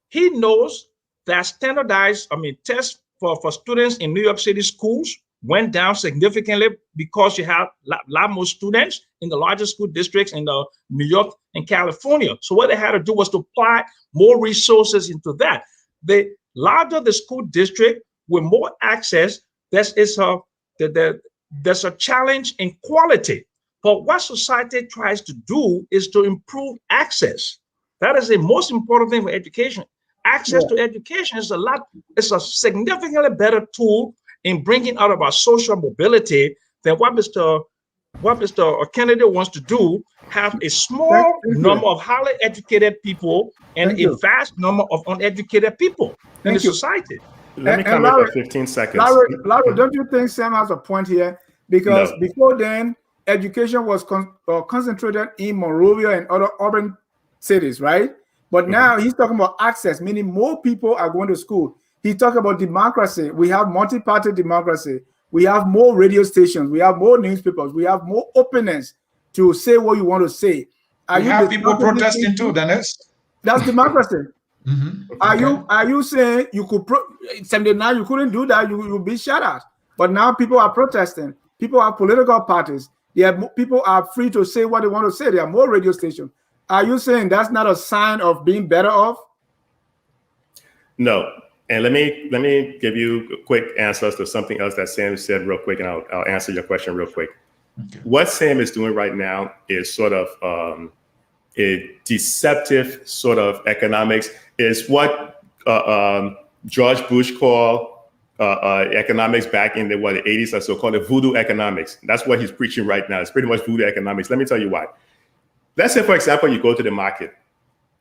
he knows that standardized, tests for students in New York City schools went down significantly because you have a lot more students in the largest school districts in New York and California. So what they had to do was to apply more resources into that. The larger the school district with more access, there's a challenge in quality. But what society tries to do is to improve access. That is the most important thing for education. Access to education is it's a significantly better tool in bringing out of our social mobility than what Mr. Kennedy wants to do, have a small number of highly educated people and a vast number of uneducated people in the society. Let me comment for 15 seconds. Larry, don't you think Sam has a point here? Because before then, education was concentrated in Monrovia and other urban cities, right? But now he's talking about access, meaning more people are going to school. He talked about democracy. We have multi-party democracy. We have more radio stations. We have more newspapers. We have more openness to say what you want to say. We have people protesting too, Dennis. That's democracy. Are you saying you could 79 you couldn't do that? You'll be shut out. But now people are protesting. People have political parties. People are free to say what they want to say. There are more radio stations. Are you saying that's not a sign of being better off? No. And let me give you quick answers to something else that Sam said real quick, and I'll answer your question real quick. Okay. What Sam is doing right now is sort of a deceptive sort of economics. Is what George Bush called economics back in the 80s or so, called the voodoo economics. That's what he's preaching right now. It's pretty much voodoo economics. Let me tell you why. Let's say, for example, you go to the market.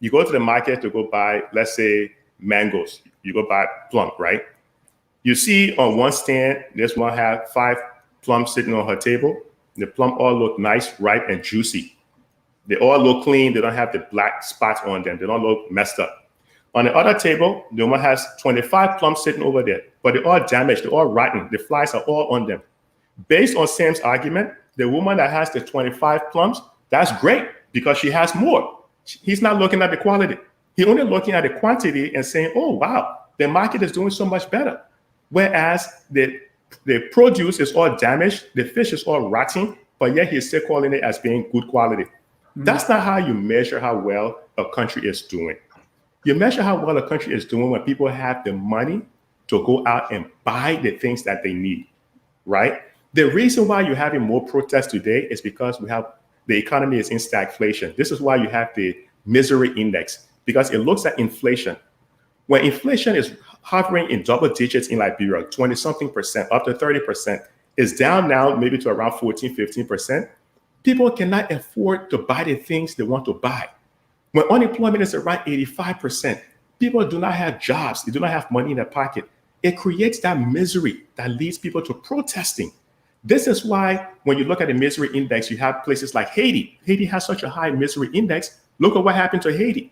You go to the market to go buy, let's say, mangoes. You go buy plum, right? You see on one stand, this one have 5 plums sitting on her table. The plum all look nice, ripe, and juicy. They all look clean. They don't have the black spots on them. They don't look messed up. On the other table, the one has 25 plums sitting over there, but they're all damaged. They're all rotten. The flies are all on them. Based on Sam's argument, the woman that has the 25 plums, that's great because she has more. He's not looking at the quality. He's only looking at the quantity and saying, oh, wow, the market is doing so much better. Whereas the produce is all damaged, the fish is all rotting, but yet he's still calling it as being good quality. That's not how you measure how well a country is doing. You measure how well a country is doing when people have the money to go out and buy the things that they need, right? The reason why you're having more protests today is because the economy is in stagflation. This is why you have the misery index, because it looks at inflation. When inflation is hovering in double digits in Liberia, 20-something%, up to 30%, it's down now maybe to around 14, 15%. People cannot afford to buy the things they want to buy. When unemployment is around 85%, people do not have jobs. They do not have money in their pocket. It creates that misery that leads people to protesting. This is why when you look at the misery index, you have places like Haiti. Haiti has such a high misery index. Look at what happened to Haiti.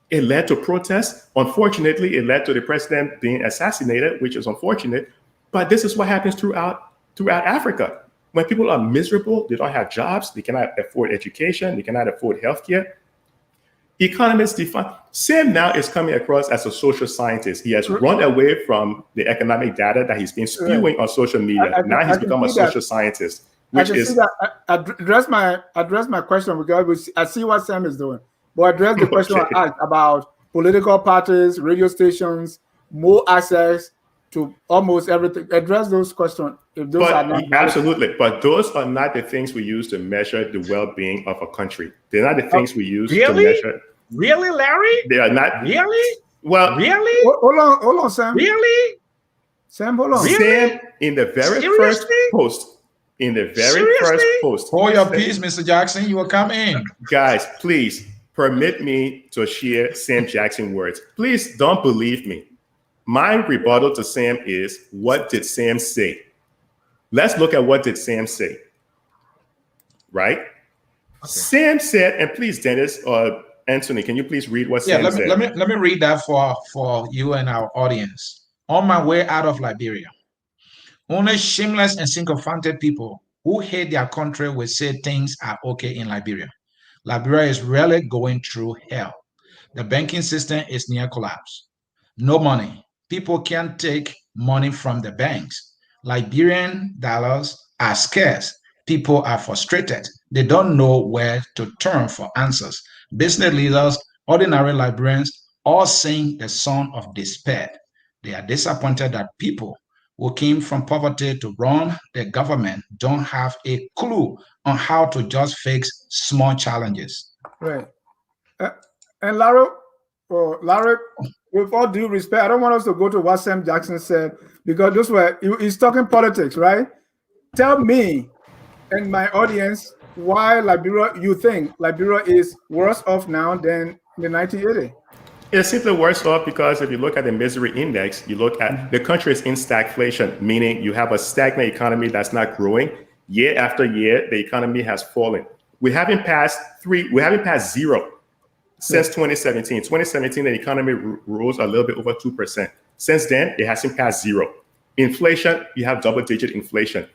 It led to protests. Unfortunately, it led to the president being assassinated, which is unfortunate. But this is what happens throughout Africa. When people are miserable, they don't have jobs, they cannot afford education, they cannot afford healthcare. Economists define. Sam now is coming across as a social scientist. He has run away from the economic data that he's been spewing on social media. Now he's become a social scientist, which is. Address my question, because I see what Sam is doing. But address the question I asked about political parties, radio stations, more access to almost everything. Address those questions. If those are not absolutely, but those are not the things we use to measure the well-being of a country. They're not the things we use to measure. Really, Larry? They are not. Really? Well, really? Hold on, Sam. Really? Sam, hold on. Really? Sam, in the very first post, hold your peace, Mr. Jackson. You will come in. Guys, please permit me to share Sam Jackson words. Please don't believe me. My rebuttal to Sam is, what did Sam say? Let's look at what did Sam say, right? Okay. Sam said, and please, Dennis or Anthony, can you please read what Sam said? Let me read that for you and our audience. On my way out of Liberia, only shameless and sycophantic people who hate their country will say things are okay in Liberia. Liberia is really going through hell. The banking system is near collapse. No money. People can't take money from the banks. Liberian dollars are scarce. People are frustrated. They don't know where to turn for answers. Business leaders, ordinary Liberians, all sing the song of despair. They are disappointed that people who came from poverty to run the government don't have a clue on how to just fix small challenges. Right. And Laro, Oh, Larry, with all due respect, I don't want us to go to what Sam Jackson said because he's talking politics, right? Tell me and my audience why you think Liberia is worse off now than the 1980. It's simply worse off because if you look at the misery index, you look at the country is in stagflation, meaning you have a stagnant economy that's not growing. Year after year, the economy has fallen. We haven't passed zero since 2017. 2017, the economy rose a little bit over 2%. Since then, it hasn't passed zero. Inflation, you have double-digit inflation.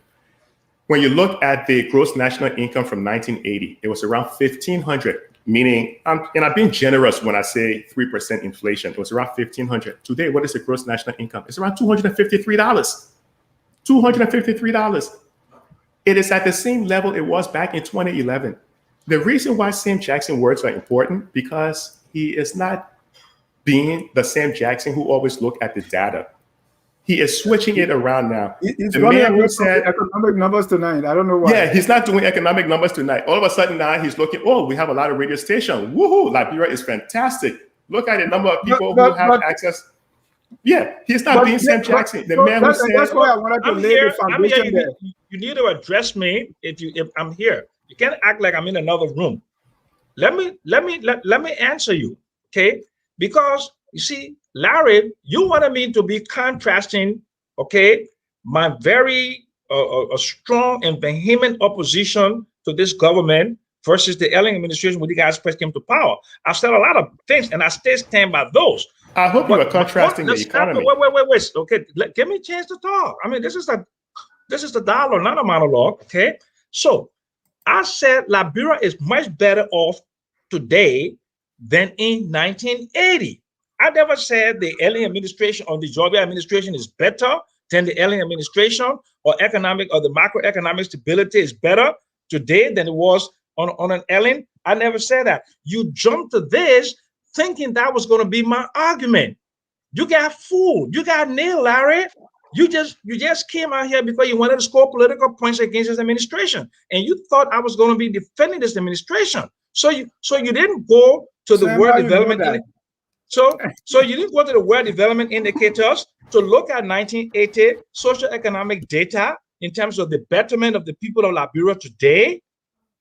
When you look at the gross national income from 1980, it was around 1,500, meaning, and I'm being generous when I say 3% inflation. It was around 1,500. Today, what is the gross national income? It's around $253. $253. It is at the same level it was back in 2011. The reason why Sam Jackson words are important because he is not being the Sam Jackson who always look at the data. He is switching it around now. He's running away from economic numbers tonight. I don't know why. Yeah, he's not doing economic numbers tonight. All of a sudden now he's looking, oh, we have a lot of radio stations. Woohoo, Liberia is fantastic. Look at the number of people who have access. Yeah, he's not being Sam Jackson. The man who said, that's why I wanted to lay the foundation there. You need to address me if I'm here. You can't act like I'm in another room. Let me answer you, okay? Because you see, Larry, you wanted me to be contrasting, okay, my very a strong and vehement opposition to this government versus the Ellen administration when you guys first came to power. I've said a lot of things, and I still stand by those. I hope you are contrasting the economy. Wait. Okay, give me a chance to talk. I mean, this is the dialogue, not a monologue. Okay, so I said Liberia is much better off today than in 1980. I never said the Ellen administration or the Georgia administration is better than the Ellen administration, or economic or the macroeconomic stability is better today than it was on an Ellen. I never said that. You jumped to this thinking that was going to be my argument. You got fooled. You got nailed, Larry. You just came out here because you wanted to score political points against this administration, and you thought I was going to be defending this administration. So you didn't go to the World Development. So you didn't go to the World Development Indicators to look at 1980 socioeconomic data in terms of the betterment of the people of Liberia today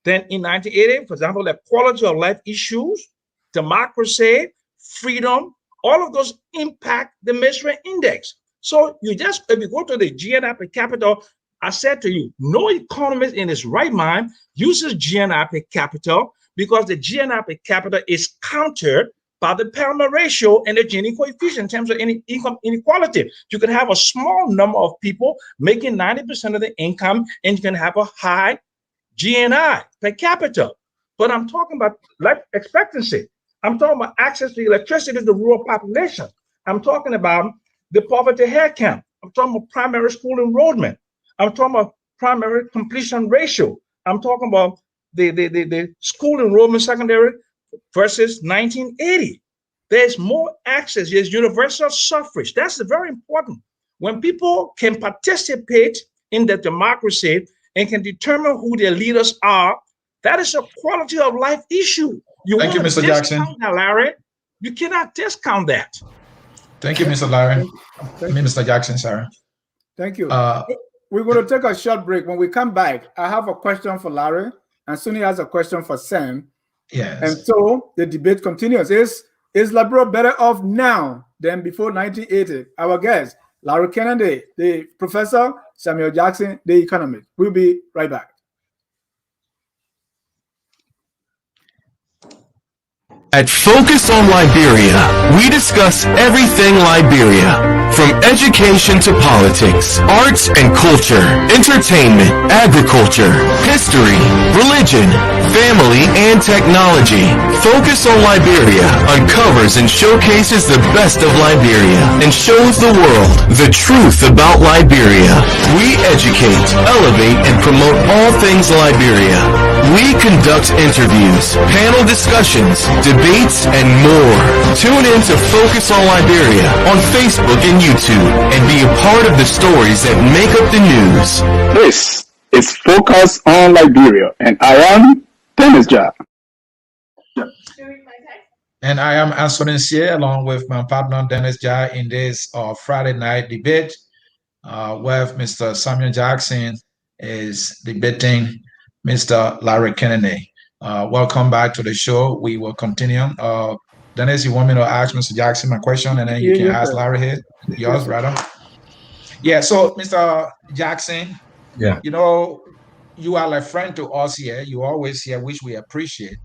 than in 1980. For example, the quality of life issues, democracy, freedom, all of those impact the misery index. So if you go to the GNI per capita, I said to you, no economist in his right mind uses GNI per capita because the GNI per capita is countered by the Palmer ratio and the Gini coefficient in terms of any income inequality. You can have a small number of people making 90% of the income, and you can have a high GNI per capita. But I'm talking about life expectancy. I'm talking about access to electricity to the rural population. I'm talking about the poverty head count. I'm talking about primary school enrollment. I'm talking about primary completion ratio. I'm talking about the school enrollment secondary versus 1980. There's more access. There's universal suffrage. That's very important. When people can participate in the democracy and can determine who their leaders are, that is a quality of life issue. Thank you, Mr. Jackson. That, Larry. You cannot discount that. Thank you, Mr. Larry. Mr. Jackson, sorry. Thank you. We're going to take a short break. When we come back, I have a question for Larry, and Sunny has a question for Sam. Yes. And so the debate continues. Is Liberia better off now than before 1980? Our guest, Larry Kennedy, the professor, Samuel Jackson, the economist. We'll be right back. At Focus on Liberia, we discuss everything Liberia, from education to politics, arts and culture, entertainment, agriculture, history, religion, family, and technology. Focus on Liberia uncovers and showcases the best of Liberia and shows the world the truth about Liberia. We educate, elevate, and promote all things Liberia. We conduct interviews, panel discussions, debates, and more. Tune in to Focus on Liberia on Facebook and YouTube and be a part of the stories that make up the news. This is Focus on Liberia, and I am Dennis Ja. And I am Anthony Sier, along with my partner Dennis Jai, in this Friday night debate, where Mr. Samuel Jackson is debating Mr. Larry Kennedy. Welcome back to the show. We will continue. Dennis, you want me to ask Mr. Jackson my question, and then you can ask Larry yours, Yes, brother? Yeah, so Mr. Jackson, Yeah. you know, you are a friend to us here. You always here, which we appreciate.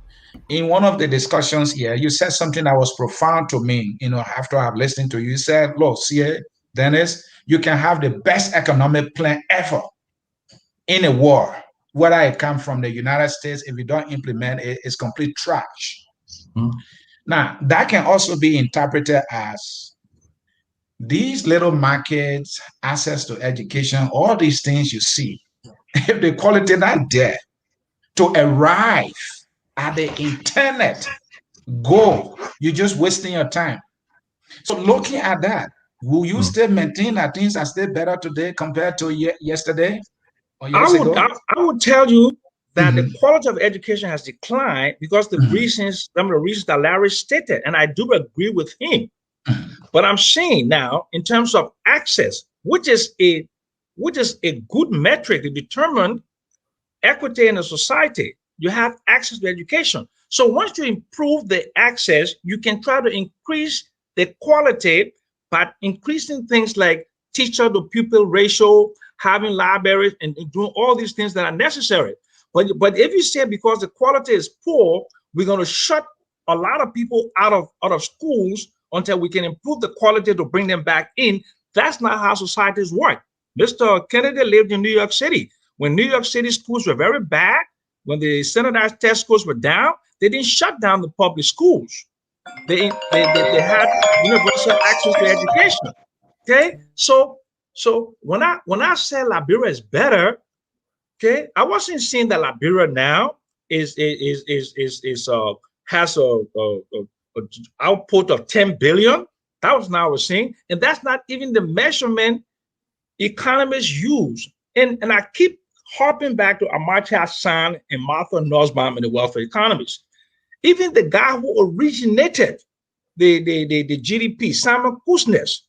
In one of the discussions here, you said something that was profound to me, after I've listened to you. You said, look, see, Dennis, you can have the best economic plan ever in a war, whether it comes from the United States, if you don't implement it, it's complete trash. Mhm. Now, that can also be interpreted as these little markets, access to education, all these things you see, if the quality not there to arrive at the intended goal, you're just wasting your time. So looking at that, will you still maintain that things are still better today compared to yesterday or years ago? I would tell you that Mhm. the quality of education has declined because some of the reasons that Larry stated, and I do agree with him. But I'm saying now, in terms of access, which is a good metric to determine equity in a society, you have access to education. So once you improve the access, you can try to increase the quality by increasing things like teacher to pupil ratio, having libraries, and doing all these things that are necessary. But if you say because the quality is poor, we're going to shut a lot of people out of schools until we can improve the quality to bring them back in, that's not how societies work. Mr. Kennedy lived in New York City. When New York City schools were very bad, when the standardized test scores were down, they didn't shut down the public schools. They had universal access to education. Okay, so when I say Liberia is better, okay, I wasn't saying that Liberia now has a output of 10 billion. That was not what I was saying, and that's not even the measurement economists use. And I keep harping back to Amartya Hassan and Martha Nussbaum and the welfare economists. Even the guy who originated the GDP, Simon Kuznets,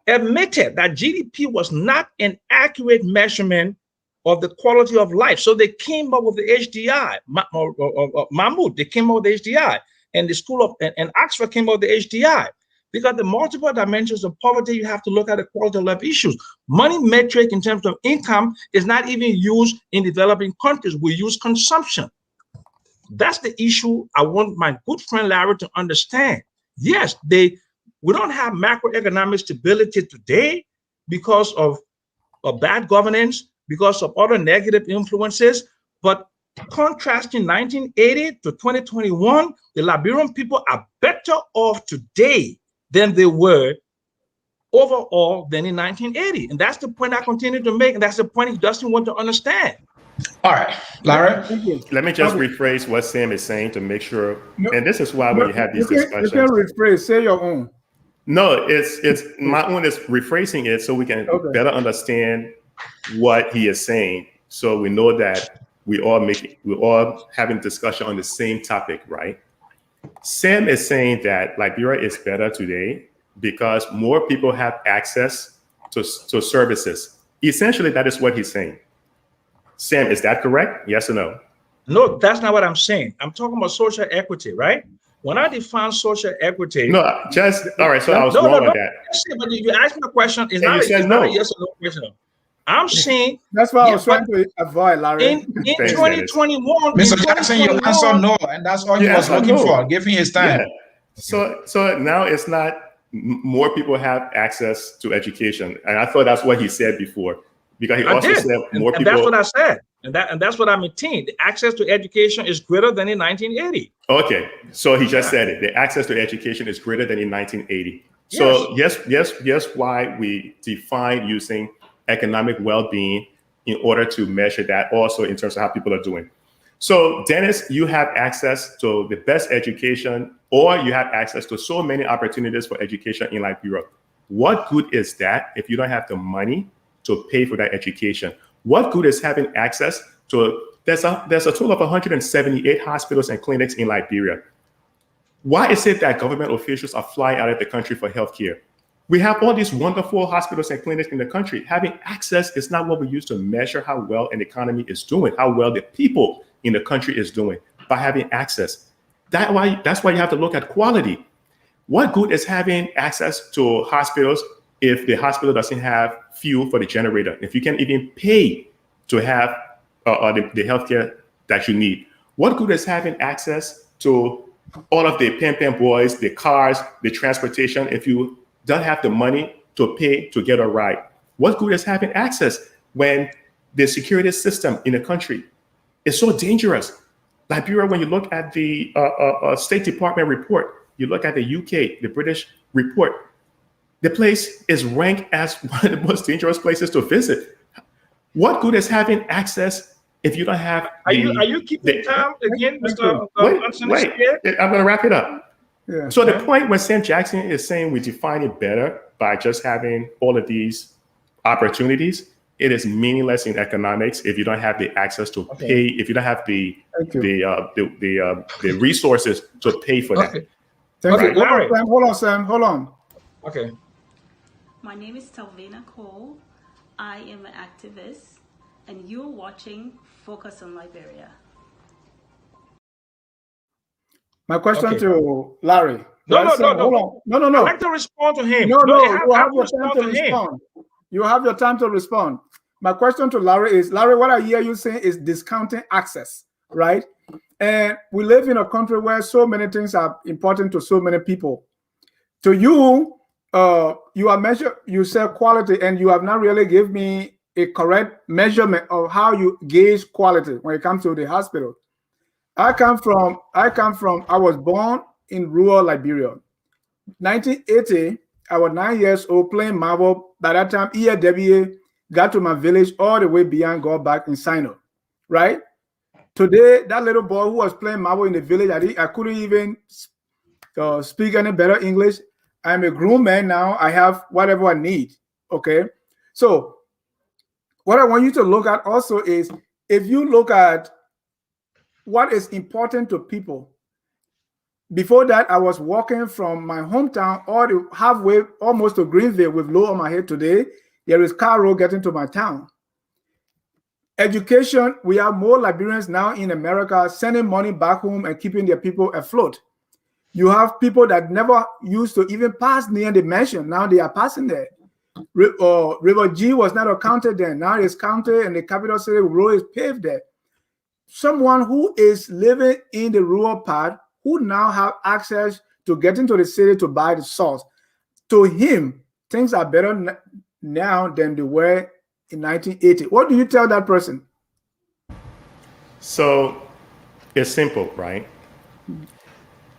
admitted that GDP was not an accurate measurement of the quality of life. So they came up with the HDI, Mahmoud, they came up with the HDI, and the school of, and Oxford came up with the HDI. Because the multiple dimensions of poverty, you have to look at the quality of life issues. Money metric in terms of income is not even used in developing countries. We use consumption. That's the issue I want my good friend Larry to understand. Yes, we don't have macroeconomic stability today because of bad governance, because of other negative influences. But contrasting 1980 to 2021, the Liberian people are better off today than they were overall than in 1980. And that's the point I continue to make. And that's the point he doesn't want to understand. All right, Larry. Let me just rephrase what Sam is saying to make sure. And this is why when you have these discussions. You can rephrase, say your own. No, it's my own is rephrasing it so we can better understand what he is saying. So we know that we're all having discussion on the same topic, right? Sam is saying that Liberia is better today because more people have access to services. Essentially, that is what he's saying. Sam, is that correct? Yes or no? No, that's not what I'm saying. I'm talking about social equity, right? When I define social equity, no, all right. So I was wrong on that. But you asked me a question. It's not a yes or no question. I'm saying that's why I was trying to avoid, Larry. In 2021, Mr. Jackson, you answer no, and that's all he was looking for. Give him his time. Yeah. So now it's not more people have access to education, and I thought that's what he said before, because he also said more people. That's what I said, and that's what I maintain. The access to education is greater than in 1980. Okay, so he just said it. The access to education is greater than in 1980. So yes, why we define using economic well-being in order to measure that also in terms of how people are doing. So Dennis, you have access to the best education, or you have access to so many opportunities for education in Liberia. What good is that if you don't have the money to pay for that education? What good is having access to, there's a total of 178 hospitals and clinics in Liberia. Why is it that government officials are flying out of the country for healthcare? We have all these wonderful hospitals and clinics in the country. Having access is not what we use to measure how well an economy is doing, how well the people in the country is doing by having access. That's why you have to look at quality. What good is having access to hospitals if the hospital doesn't have fuel for the generator, if you can't even pay to have the healthcare that you need? What good is having access to all of the pimp boys, the cars, the transportation, if you don't have the money to pay to get a ride? What good is having access when the security system in the country is so dangerous? Liberia, when you look at the State Department report, you look at the UK, the British report, the place is ranked as one of the most dangerous places to visit. What good is having access if you don't have? Are you keeping time again, Mr. Wait, I'm going to wrap it up. Yeah. So the point when Sam Jackson is saying we define it better by just having all of these opportunities, it is meaningless in economics if you don't have the access to pay, if you don't have the resources to pay for that. Thank you. Larry. Hold on, Sam. Hold on. Okay. My name is Talvina Cole. I am an activist, and you're watching Focus on Liberia. My question to Larry. No. Hold on. No. I'd like to respond to him. No. You have your time to respond. You have your time to respond. My question to Larry is, Larry, what I hear you saying is discounting access, right? And we live in a country where so many things are important to so many people. To you, you say quality, and you have not really given me a correct measurement of how you gauge quality when it comes to the hospital. I was born in rural Liberia. 1980, I was 9 years old playing marble. By that time, EAWA got to my village all the way beyond God back in Sino, right? Today, that little boy who was playing marble in the village, I couldn't even speak any better English. I'm a grown man now. I have whatever I need, okay? So what I want you to look at also is, if you look at what is important to people. Before that, I was walking from my hometown all the halfway, almost to Greenville with low on my head. Today, there is car road getting to my town. Education, we have more Liberians now in America sending money back home and keeping their people afloat. You have people that never used to even pass near the mansion. Now they are passing there. River G was not counted there. Now it's counted, and the capital city road is paved there. Someone who is living in the rural part, who now have access to get into the city to buy the salt, to him, things are better now than they were in 1980. What do you tell that person? So it's simple, right?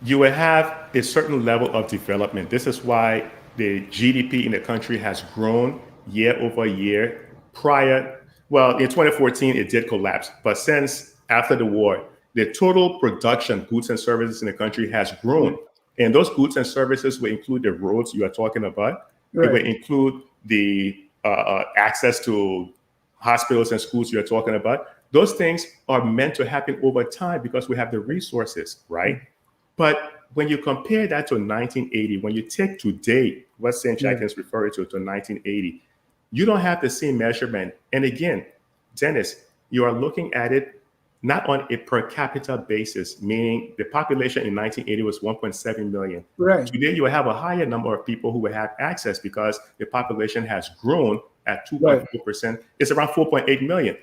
You will have a certain level of development. This is why the GDP in the country has grown year over year. Well, in 2014, it did collapse, but since after the war, the total production, goods and services in the country has grown. And those goods and services will include the roads you are talking about. Right. It will include the access to hospitals and schools you're talking about. Those things are meant to happen over time because we have the resources, right? But when you compare that to 1980, when you take today, what St. Jackson is referring to 1980, you don't have the same measurement. And again, Dennis, you are looking at it not on a per capita basis, meaning the population in 1980 was 1.7 million. Right. Today, you will have a higher number of people who will have access because the population has grown at 2.4%. Right. It's around 4.8 million.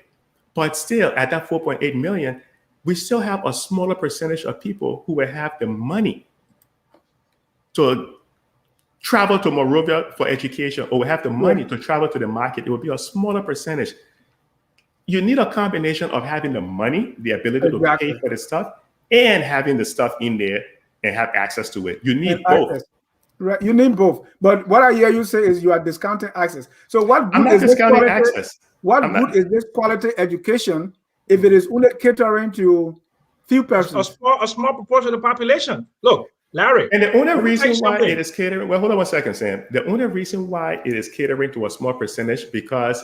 But still, at that 4.8 million, we still have a smaller percentage of people who will have the money to travel to Monrovia for education, or will have the money to travel to the market. It will be a smaller percentage. You need a combination of having the money, the ability to pay for the stuff, and having the stuff in there and have access to it. You need both. Right, you need both. But what I hear you say is you are discounting access. So what good is discounting access. What good is this quality education if it is only catering to few persons? A small proportion of the population. Look, Larry. And the only reason why it is catering, well, hold on one second, Sam. The only reason why it is catering to a small percentage, because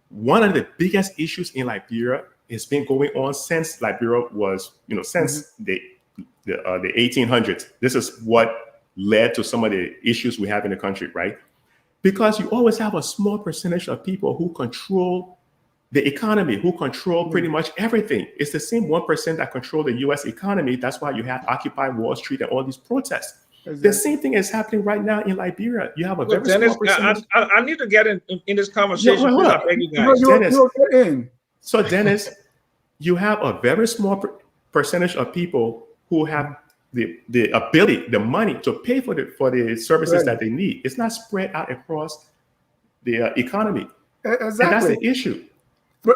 one of the biggest issues in Liberia has been going on since Liberia was, since the the 1800s. This is what led to some of the issues we have in the country, right? Because you always have a small percentage of people who control the economy, who control pretty much everything. It's the same 1% that control the US economy. That's why you have Occupy Wall Street and all these protests. Exactly. The same thing is happening right now in Liberia. You have a very small percentage. I need to get in this conversation. No, I beg you guys. Dennis, so Dennis, you have a very small percentage of people who have the ability, the money to pay for the services that they need. It's not spread out across the economy. Exactly. And that's the issue.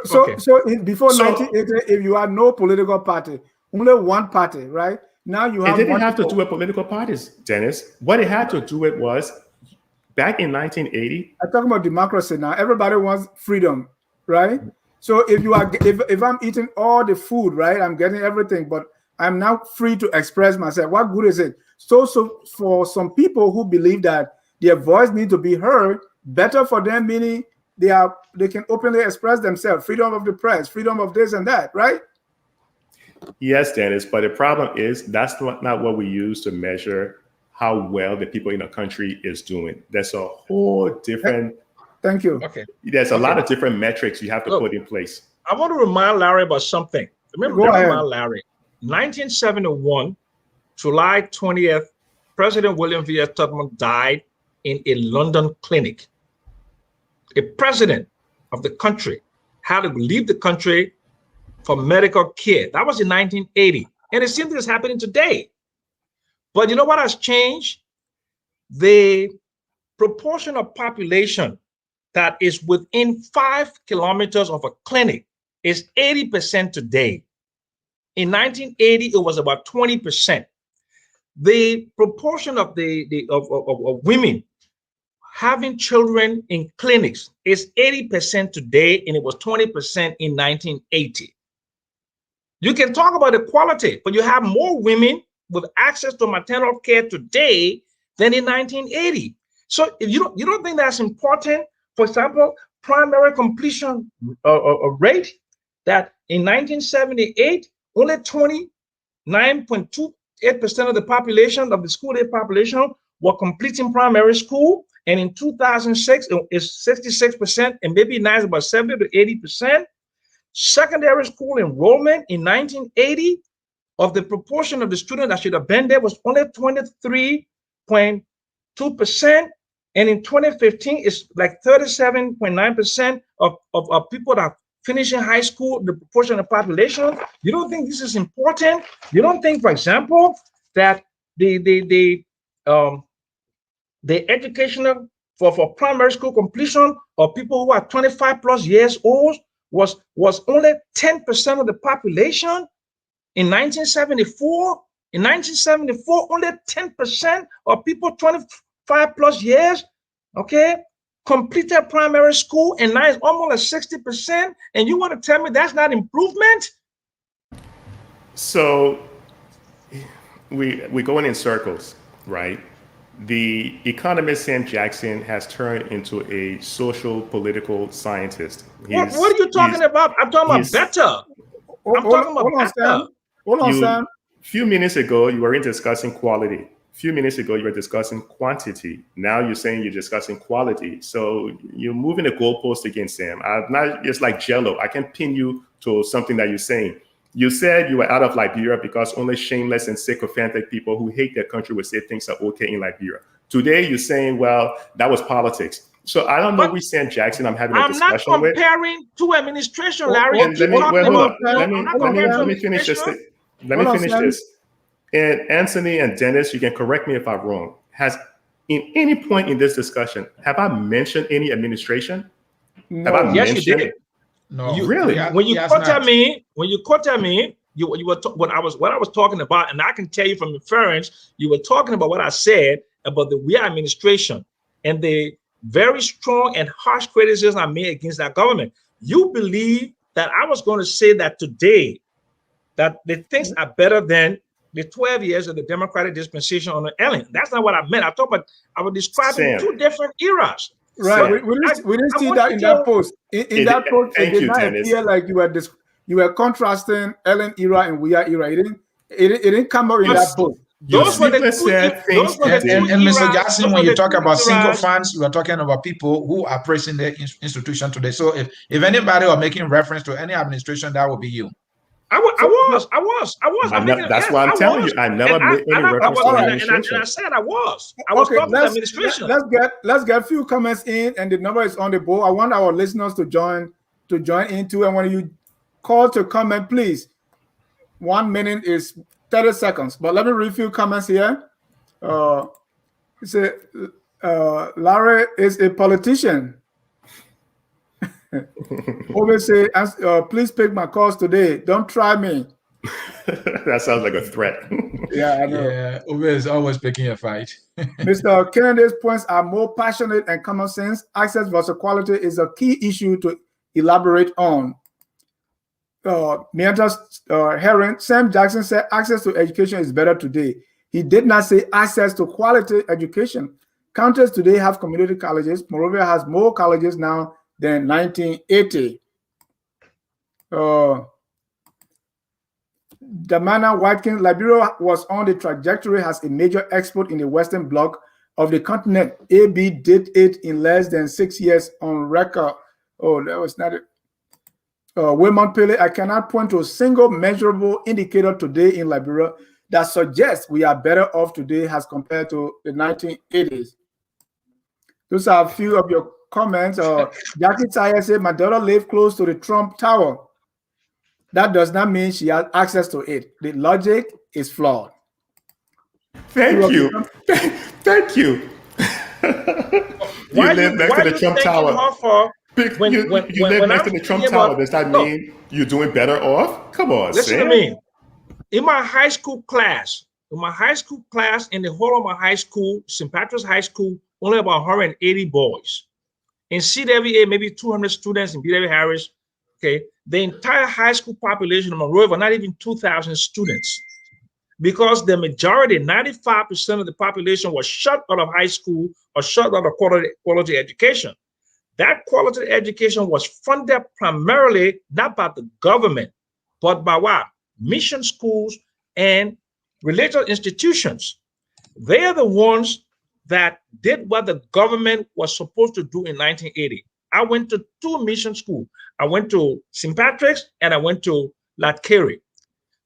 So before 1980, if you had no political party, only one party, right? Now you have. It didn't have to do with political parties, Dennis. What it had to do with was back in 1980. I'm talking about democracy now. Everybody wants freedom, right? So if I'm eating all the food, right, I'm getting everything, but I'm now free to express myself. What good is it? So for some people who believe that their voice needs to be heard, better for them, meaning they can openly express themselves, freedom of the press, freedom of this and that, right? Yes, Dennis, but the problem is that's not what we use to measure how well the people in a country is doing. There's a whole different. Thank you. Okay. There's a lot of different metrics you have to put in place. I want to remind Larry about something. Remind Larry. 1971, July 20th, President William V. S. Tubman died in a London clinic. A president of the country had to leave the country for medical care. That was in 1980. And it seems it's happening today. But you know what has changed? The proportion of population that is within 5 kilometers of a clinic is 80% today. In 1980, it was about 20%. The proportion of of women having children in clinics is 80% today, and it was 20% in 1980. You can talk about equality, but you have more women with access to maternal care today than in 1980. So if you don't think that's important, for example, primary completion rate, that in 1978, only 29.28% of the population, of the school-age population, were completing primary school. And in 2006, it's 66%, and maybe now it's about 70 to 80%. Secondary school enrollment in 1980, of the proportion of the students that should have been there, was only 23.2%. And in 2015, it's like 37.9% of people that are finishing high school, the proportion of the population. You don't think this is important? You don't think, for example, that the educational for primary school completion of people who are 25 plus years old was only 10% of the population in 1974? In 1974, only 10% of people 25 plus years, okay, completed primary school, and now it's almost like 60%. And you want to tell me that's not improvement? So we're going in circles, right? The economist Sam Jackson has turned into a social political scientist. What are you talking about? I'm talking about better. I'm talking about better. Hold on, Sam. A few minutes ago, you were discussing quality. A few minutes ago, you were discussing quantity. Now you're saying you're discussing quality. So you're moving the goalpost again, Sam. It's like Jello. I can pin you to something that you're saying. You said you were out of Liberia because only shameless and sycophantic people who hate their country would say things are okay in Liberia. Today, you're saying, well, that was politics. So I don't know which Sam Jackson I'm having a discussion with. I'm not comparing two administrations, Larry. Let me finish this. Let me finish this. And Anthony and Dennis, you can correct me if I'm wrong. Has in any point in this discussion, have I mentioned any administration? No. Have I Yes, mentioned you did. it? No, really? When you quoted me, you were what I was talking about, and I can tell you from inference, you were talking about what I said about the Weah administration and the very strong and harsh criticism I made against that government. You believe that I was going to say that today, that the things are better than the 12 years of the Democratic dispensation under Ellen. That's not what I meant. I was describing two different eras. Right, we didn't see that in that post. In that post, it did not appear like you were contrasting Ellen era and Weah era. It didn't come up in that book. Those were the simply said things those were the And, two and Mr. eras- Jackson, those when were you the talk two about single eras. funds, you are talking about people who are praising the institution today. So if anybody are making reference to any administration, that would be you. I was. That's why I'm telling you, I never made any reference to administration. and I said I was talking to administration. Let's get a few comments in, and the number is on the board. I want our listeners to join in too. And when you call to comment, please, 1 minute is 30 seconds. But let me read a few comments here. Say, Larry is a politician. Always say, please pick my calls today. Don't try me. That sounds like a threat. Yeah, I know. Yeah, Ube is always picking a fight. Mr. Kennedy's points are more passionate and common sense. Access versus quality is a key issue to elaborate on. Herring, Sam Jackson said access to education is better today. He did not say access to quality education. Countries today have community colleges. Monrovia has more colleges now than 1980. Damana Watkins, Liberia was on the trajectory as a major export in the Western Bloc of the continent. AB did it in less than 6 years on record. Oh, that was not it. Wilmot Pele, I cannot point to a single measurable indicator today in Liberia that suggests we are better off today as compared to the 1980s. Those are a few of your comments. Jackie Taya said, my daughter lived close to the Trump Tower. That does not mean she has access to it. The logic is flawed. Thank you. Thank you. You live next to the Trump Tower. You live next to the Trump Tower. Does that mean you're doing better off? Come on, listen Sam. to me. In my high school class, in the whole of my high school, St. Patrick's High School, only about 180 boys. In CWA, maybe 200 students. In BW Harris, okay, the entire high school population of Monrovia, not even 2,000 students, because the majority, 95% of the population was shut out of high school or shut out of quality education. That quality education was funded primarily not by the government, but by what? Mission schools and religious institutions. They are the ones that did what the government was supposed to do in 1980. I went to 2 mission schools. I went to St. Patrick's and I went to Latcary.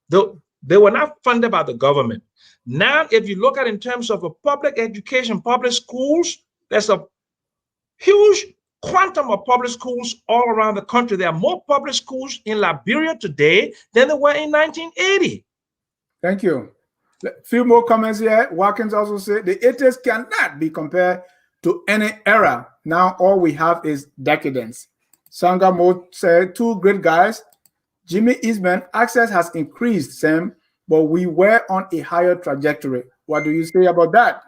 They were not funded by the government. Now, if you look at in terms of a public education, public schools, there's a huge quantum of public schools all around the country. There are more public schools in Liberia today than there were in 1980. Thank you. A few more comments here. Watkins also said the 80s cannot be compared to any era. Now all we have is decadence. Sangamo said, 2 great guys. Jimmy Eastman, access has increased, Sam, but we were on a higher trajectory. What do you say about that?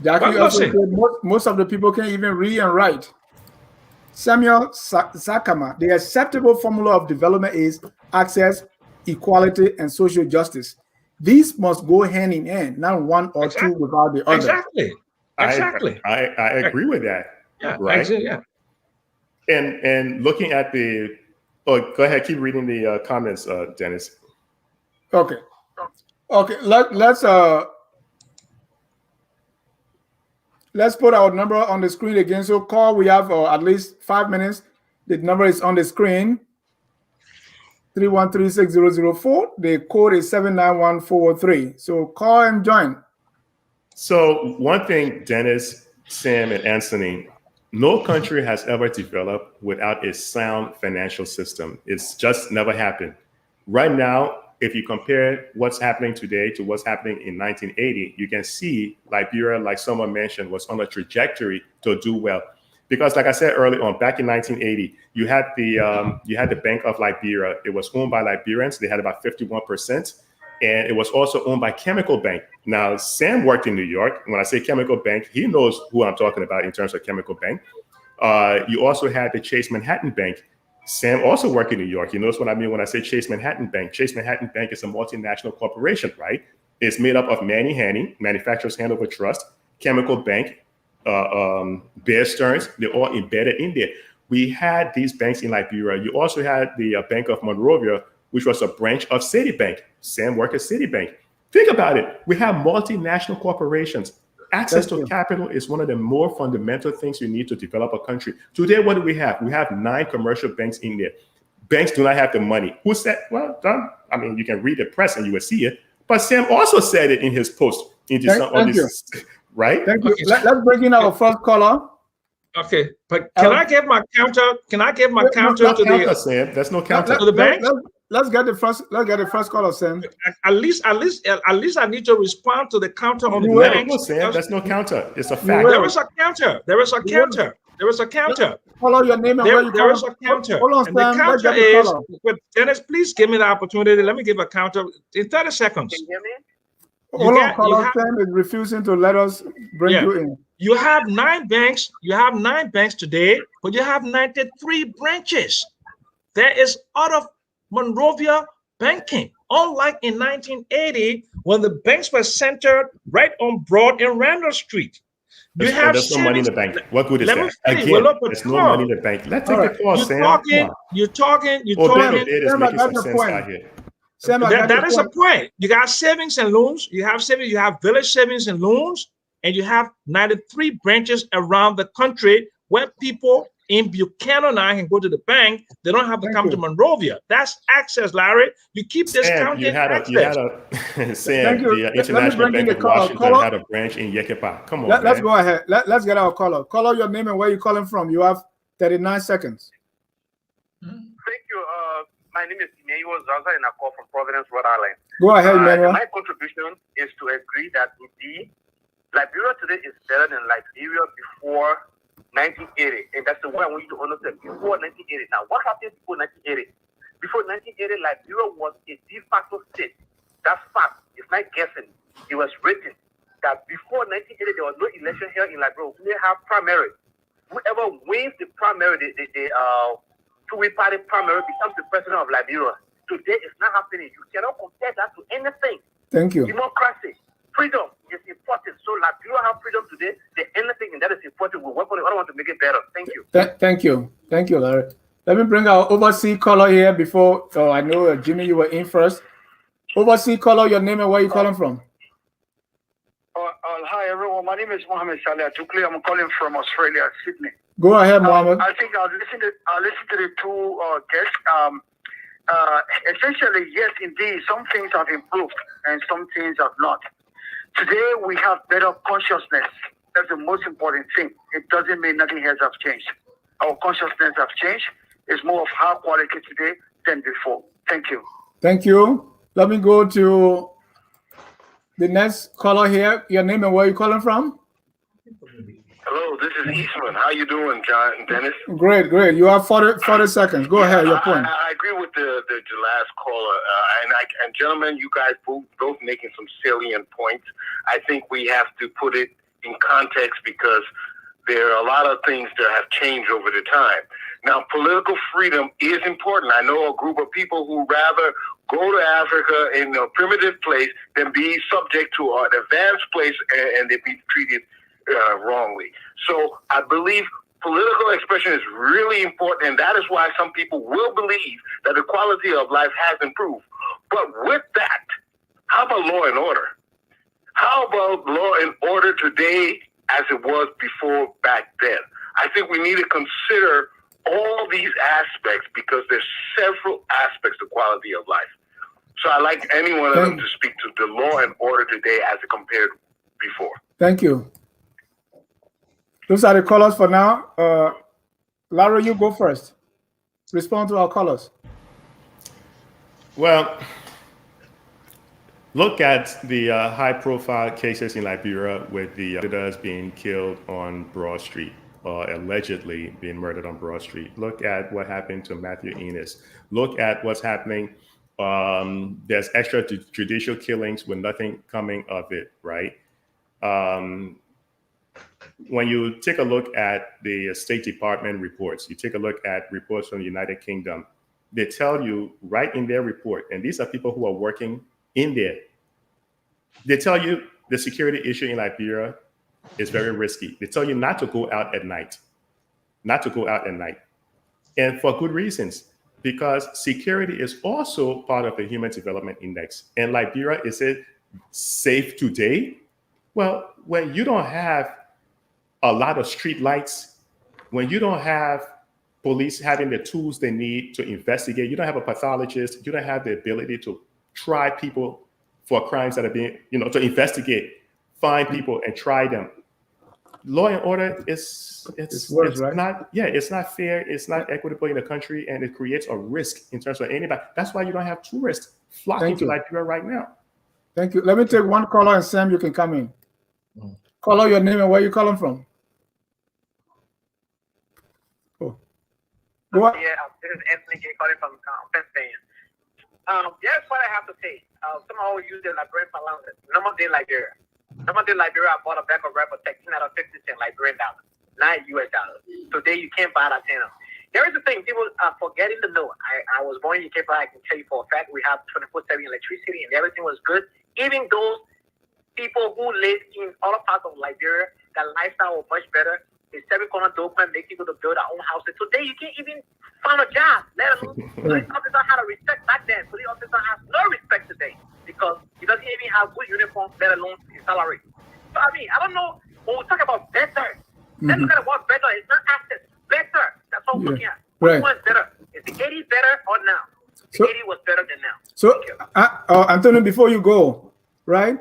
Jackie also said most of the people can't even read and write. Samuel Zakama, the acceptable formula of development is access, equality, and social justice. These must go hand in hand, not one or two without the other. Exactly. I agree with that. Yeah. Right. Yeah. And looking at the, go ahead, keep reading the comments, Dennis. Okay. Let's put our number on the screen again. So call, we have at least 5 minutes. The number is on the screen. 313-6004. The code is 79143. So call and join. So one thing, Dennis, Sam, and Anthony, no country has ever developed without a sound financial system. It's just never happened. Right now, if you compare what's happening today to what's happening in 1980, you can see Liberia, like someone mentioned, was on a trajectory to do well. Because like I said early on, back in 1980, you had the Bank of Liberia. It was owned by Liberians. They had about 51%. And it was also owned by Chemical Bank. Now, Sam worked in New York. When I say Chemical Bank, he knows who I'm talking about in terms of Chemical Bank. You also had the Chase Manhattan Bank. Sam also worked in New York. He knows what I mean when I say Chase Manhattan Bank. Chase Manhattan Bank is a multinational corporation, right? It's made up of Manny Hanny, Manufacturers Hanover Trust, Chemical Bank, Bear Stearns. They're all embedded in there. We had these banks in Liberia. You also had the Bank of Monrovia, which was a branch of Citibank. Sam worked at Citibank. Think about it. We have multinational corporations. Access to capital is one of the more fundamental things you need to develop a country. Today, what do we have? We have 9 commercial banks in there. Banks do not have the money. Who said? Well, Don, I mean, you can read the press and you will see it. But Sam also said it in his post. Right? Thank you. Let's bring in our first caller. Okay, but can I give my counter? Can I give my counter to the Sam? There's no counter to the bank? Let's get the first caller, Sam. At least I need to respond to the counter on the bank. No, Sam, that's no counter. It's a fact. There is a counter. There is a counter. There is a counter. Follow your name and where you there is a counter. Hold on, and the Sam. counter is, Dennis, please give me the opportunity. Let me give a counter in 30 seconds. Can you hear me? Hold on, caller. Sam is refusing to let us bring you in. You have 9 banks. You have 9 banks today, but you have 93 branches. There is out of Monrovia banking, unlike in 1980 when the banks were centered right on Broad and Randall Street. There's no money in the bank. What good is that? Again, there's no money in the bank. Let's take the call, Sam. You're talking. Sam, that is a point. You got savings and loans. You have savings. You have village savings and loans, and you have 93 branches around the country where people in Buchanan I can go to the bank. They don't have to come to Monrovia. That's access, Larry. You keep this counting access. Sam, the International Bank of Washington had a branch in Yekepa. Come on, let's go ahead. Let's get our caller. Caller, your name and where you're calling from. You have 39 seconds. Thank you. My name is Emmanuel Zaza, and I call from Providence, Rhode Island. Go ahead, Emmanuel. My contribution is to agree that indeed, Liberia today is better than Liberia before 1980, and that's the way I want you to understand. Before 1980. Now, what happened before 1980? Before 1980, Liberia was a de facto state. That's fact. It's not guessing. It was written that before 1980, there was no election here in Liberia. We have primary. Whoever wins the primary, the two-way party primary becomes the president of Liberia. Today, it's not happening. You cannot compare that to anything. Thank you. Democracy, freedom is important. So Liberia have freedom today. There's anything, and that is important. We work on it. I don't want to make it better. Thank you. Thank you. Thank you, Larry. Let me bring our overseas caller here before. So I know, Jimmy, you were in first. Overseas caller, your name and where you calling from? Hi, everyone. My name is Mohammed Saleh Atukli. I'm calling from Australia, Sydney. Go ahead, Mohammed. I think I'll listen to the two guests. Essentially, yes, indeed, some things have improved and some things have not. Today, we have better consciousness. That's the most important thing. It doesn't mean nothing else has changed. Our consciousness has changed. It's more of high quality today than before. Thank you. Thank you. Let me go to the next caller here. Your name and where you calling from? Hello, this is Eastman. How you doing, John and Dennis? Great. You have 40 seconds. Go ahead, your point. I agree with the last caller. And gentlemen, you guys both making some salient points. I think we have to put it in context because there are a lot of things that have changed over the time. Now, political freedom is important. I know a group of people who rather go to Africa in a primitive place than be subject to an advanced place and they be treated wrongly. So I believe political expression is really important, and that is why some people will believe that the quality of life has improved. But with that, how about law and order? How about law and order today as it was before back then? I think we need to consider all these aspects because there's several aspects of quality of life. So I like any one of them to speak to the law and order today as it compared before. Thank you. Those are the callers for now. Larry, you go first. Respond to our callers. Well, look at the high-profile cases in Liberia with the editors being killed on Broad Street or allegedly being murdered on Broad Street. Look at what happened to Matthew Enos. Look at what's happening. There's extrajudicial killings with nothing coming of it, right? When you take a look at the State Department reports, you take a look at reports from the United Kingdom, they tell you right in their report, and these are people who are working in there, they tell you the security issue in Liberia is very risky. They tell you not to go out at night, and for good reasons, because security is also part of the Human Development Index. In Liberia, is it safe today? Well, when you don't have a lot of street lights, when you don't have police having the tools they need to investigate, you don't have a pathologist, you don't have the ability to try people for crimes that are being, to investigate, find people and try them. Law and order it's worse, right? It's not fair, it's not equitable in the country, and it creates a risk in terms of anybody. That's why you don't have tourists flocking to Liberia right now. Thank you. Let me take one caller, and Sam, you can come in. Caller, your name and where you calling from? Oh. Go on. Yeah, this is Anthony Gay calling from Pennsylvania. Here's what I have to say. Some always use the Liberian parlance. Number day Liberia. Number day Liberia, I bought a bag of rap for 13 out of 50 cents Liberian dollars, not US dollars. Today you can't buy that 10. Here is the thing, people are forgetting to know. I was born in Cape Town. I can tell you for a fact we have 24/7 electricity and everything was good. Even those people who live in other parts of Liberia, their lifestyle was much better. The 7-corner document make people to build their own houses. Today you can't even find a job, let alone police officer had a respect back then. Police officer has no respect today because he doesn't even have good uniform, let alone his salary. So I mean, I don't know when we talk about better. Let's look at what better is. Not access, better. That's what we're looking at. Which one's better? Is the 80 better or now? The 80 was better than now. So, Antonio, before you go, right?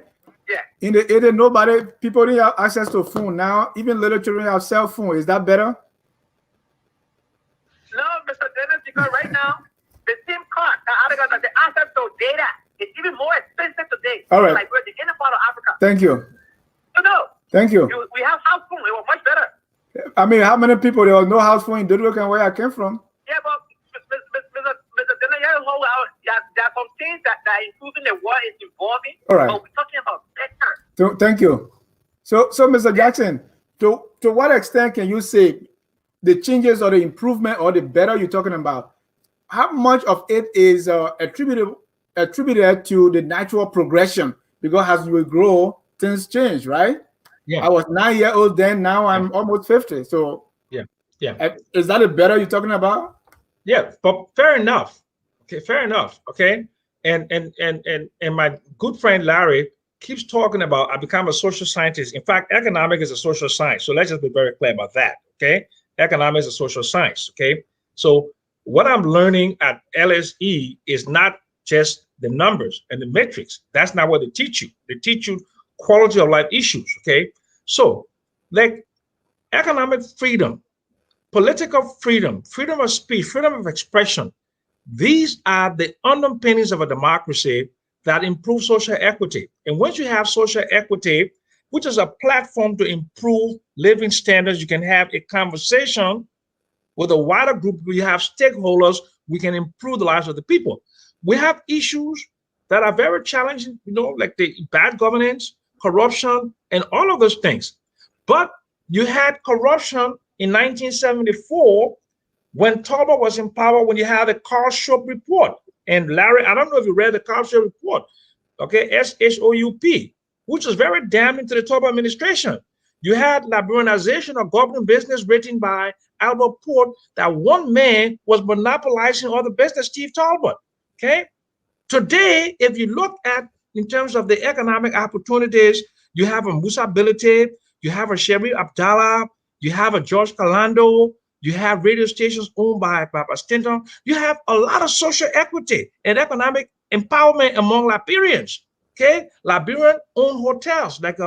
Yeah. In the 80s, people didn't have access to a phone. Now, even little children have cell phone. Is that better? No, Mr. Dennis, because right now, the SIM card, the access to data is even more expensive today. All right. Like we're the inner part of Africa. Thank you. No. Thank you. We have house phone. It was much better. I mean, how many people there was no house phone in Duduk and where I came from? Yeah, but Mr. Dennis, there are some things that are improving the world is evolving. All right. But we're talking about better. So, thank you. So, Mr. Jackson, to what extent can you say the changes or the improvement or the better you're talking about, how much of it is attributed to the natural progression? Because as we grow, things change, right? Yeah. I was 9 years old then, now I'm almost 50. So yeah. Is that a better you're talking about? Yeah, but fair enough. Okay, fair enough. Okay. And my good friend Larry keeps talking about I become a social scientist. In fact, economics is a social science. So let's just be very clear about that. Okay. Economics is a social science. Okay. So what I'm learning at LSE is not just the numbers and the metrics. That's not what they teach you. They teach you quality of life issues. Okay. So like economic freedom, political freedom, freedom of speech, freedom of expression. These are the underpinnings of a democracy that improve social equity. And once you have social equity, which is a platform to improve living standards, you can have a conversation with a wider group. We have stakeholders. We can improve the lives of the people. We have issues that are very challenging, like the bad governance, corruption, and all of those things. But you had corruption in 1974 when Talbot was in power, when you had the Carl Shoup report. And Larry, I don't know if you read the Carl Shoup report, okay, SHOUP, which was very damning to the Talbot administration. You had liberalization of government business written by Albert Port, that one man was monopolizing all the business, Steve Talbot, okay? Today, if you look at, in terms of the economic opportunities, you have a Musa Bilite, you have a Sherry Abdallah, you have a George Calando, you have radio stations owned by Papa Stinton. You have a lot of social equity and economic empowerment among Liberians. Okay, Liberian owned hotels like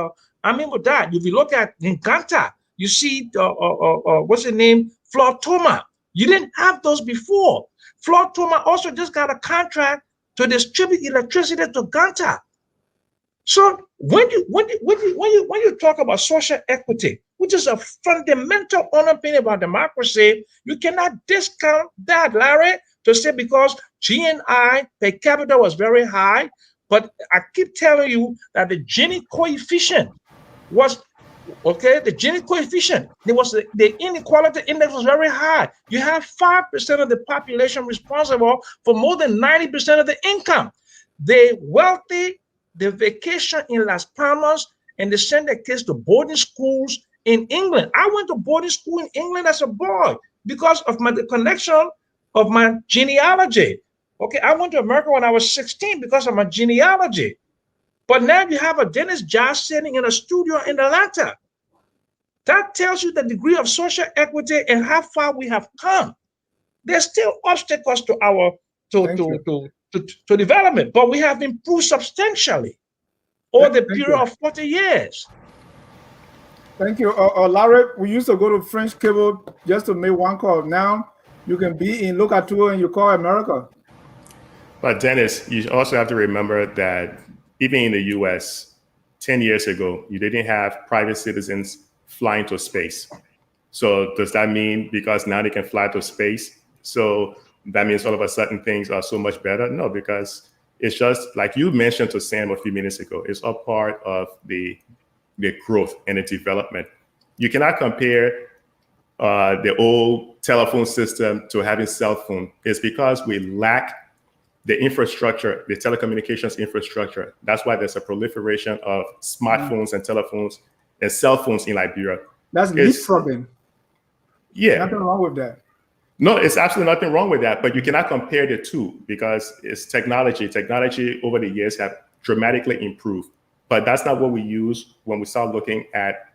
I mean with that. If you look at Nkanta, you see what's the name, Flor Toma. You didn't have those before. Flor Toma also just got a contract to distribute electricity to Nkanta. So when you talk about social equity, which is a fundamental underpinning about democracy, you cannot discount that, Larry, to say because GNI per capita was very high, but I keep telling you that the Gini coefficient was, okay, the Gini coefficient, the inequality index was very high. You have 5% of the population responsible for more than 90% of the income. The wealthy, the vacation in Las Palmas, and they send their kids to boarding schools in England. I went to boarding school in England as a boy because of my connection of my genealogy. Okay, I went to America when I was 16 because of my genealogy. But now you have a Dennis Josh sitting in a studio in Atlanta. That tells you the degree of social equity and how far we have come. There's still obstacles to our to development, but we have improved substantially over the period of 40 years. Thank you. Larry, we used to go to French cable just to make one call. Now you can be in Locatu and you call America. But Dennis, you also have to remember that even in the US, 10 years ago, you didn't have private citizens flying to space. So does that mean because now they can fly to space, so that means all of a sudden things are so much better? No, because it's just like you mentioned to Sam a few minutes ago, it's all part of the growth and the development. You cannot compare the old telephone system to having cell phone. It's because we lack the infrastructure, the telecommunications infrastructure. That's why there's a proliferation of smartphones and telephones and cell phones in Liberia. That's leapfrogging. Yeah. Nothing wrong with that. No, it's absolutely nothing wrong with that, but you cannot compare the two because it's technology. Technology over the years have dramatically improved, but that's not what we use when we start looking at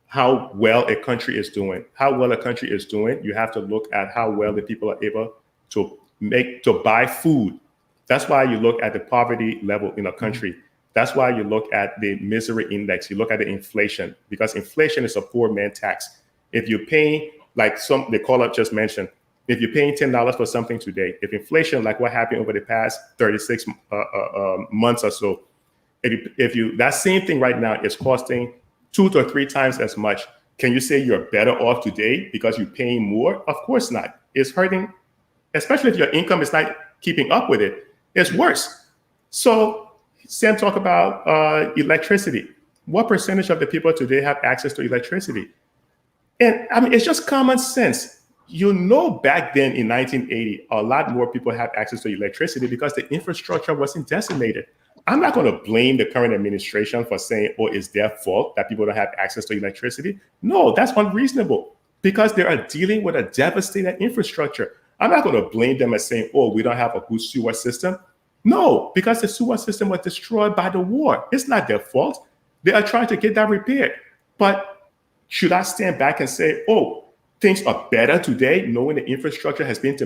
how well a country is doing. How well a country is doing, you have to look at how well the people are able to buy food. That's why you look at the poverty level in a country. That's why you look at the misery index. You look at the inflation, because inflation is a poor man tax. If you're paying, like the caller just mentioned, if you're paying $10 for something today, if inflation, like what happened over the past 36 months or so, if you that same thing right now is costing 2 to 3 times as much, can you say you're better off today because you're paying more? Of course not. It's hurting, especially if your income is not keeping up with it. It's worse. So Sam talked about electricity. What percentage of the people today have access to electricity? And I mean, it's just common sense. You know, back then in 1980, a lot more people had access to electricity because the infrastructure wasn't decimated. I'm not going to blame the current administration for saying, oh, it's their fault that people don't have access to electricity. No, that's unreasonable because they are dealing with a devastated infrastructure. I'm not going to blame them as saying, oh, we don't have a good sewer system. No, because the sewer system was destroyed by the war. It's not their fault. They are trying to get that repaired. But should I stand back and say, oh, things are better today, knowing the infrastructure has been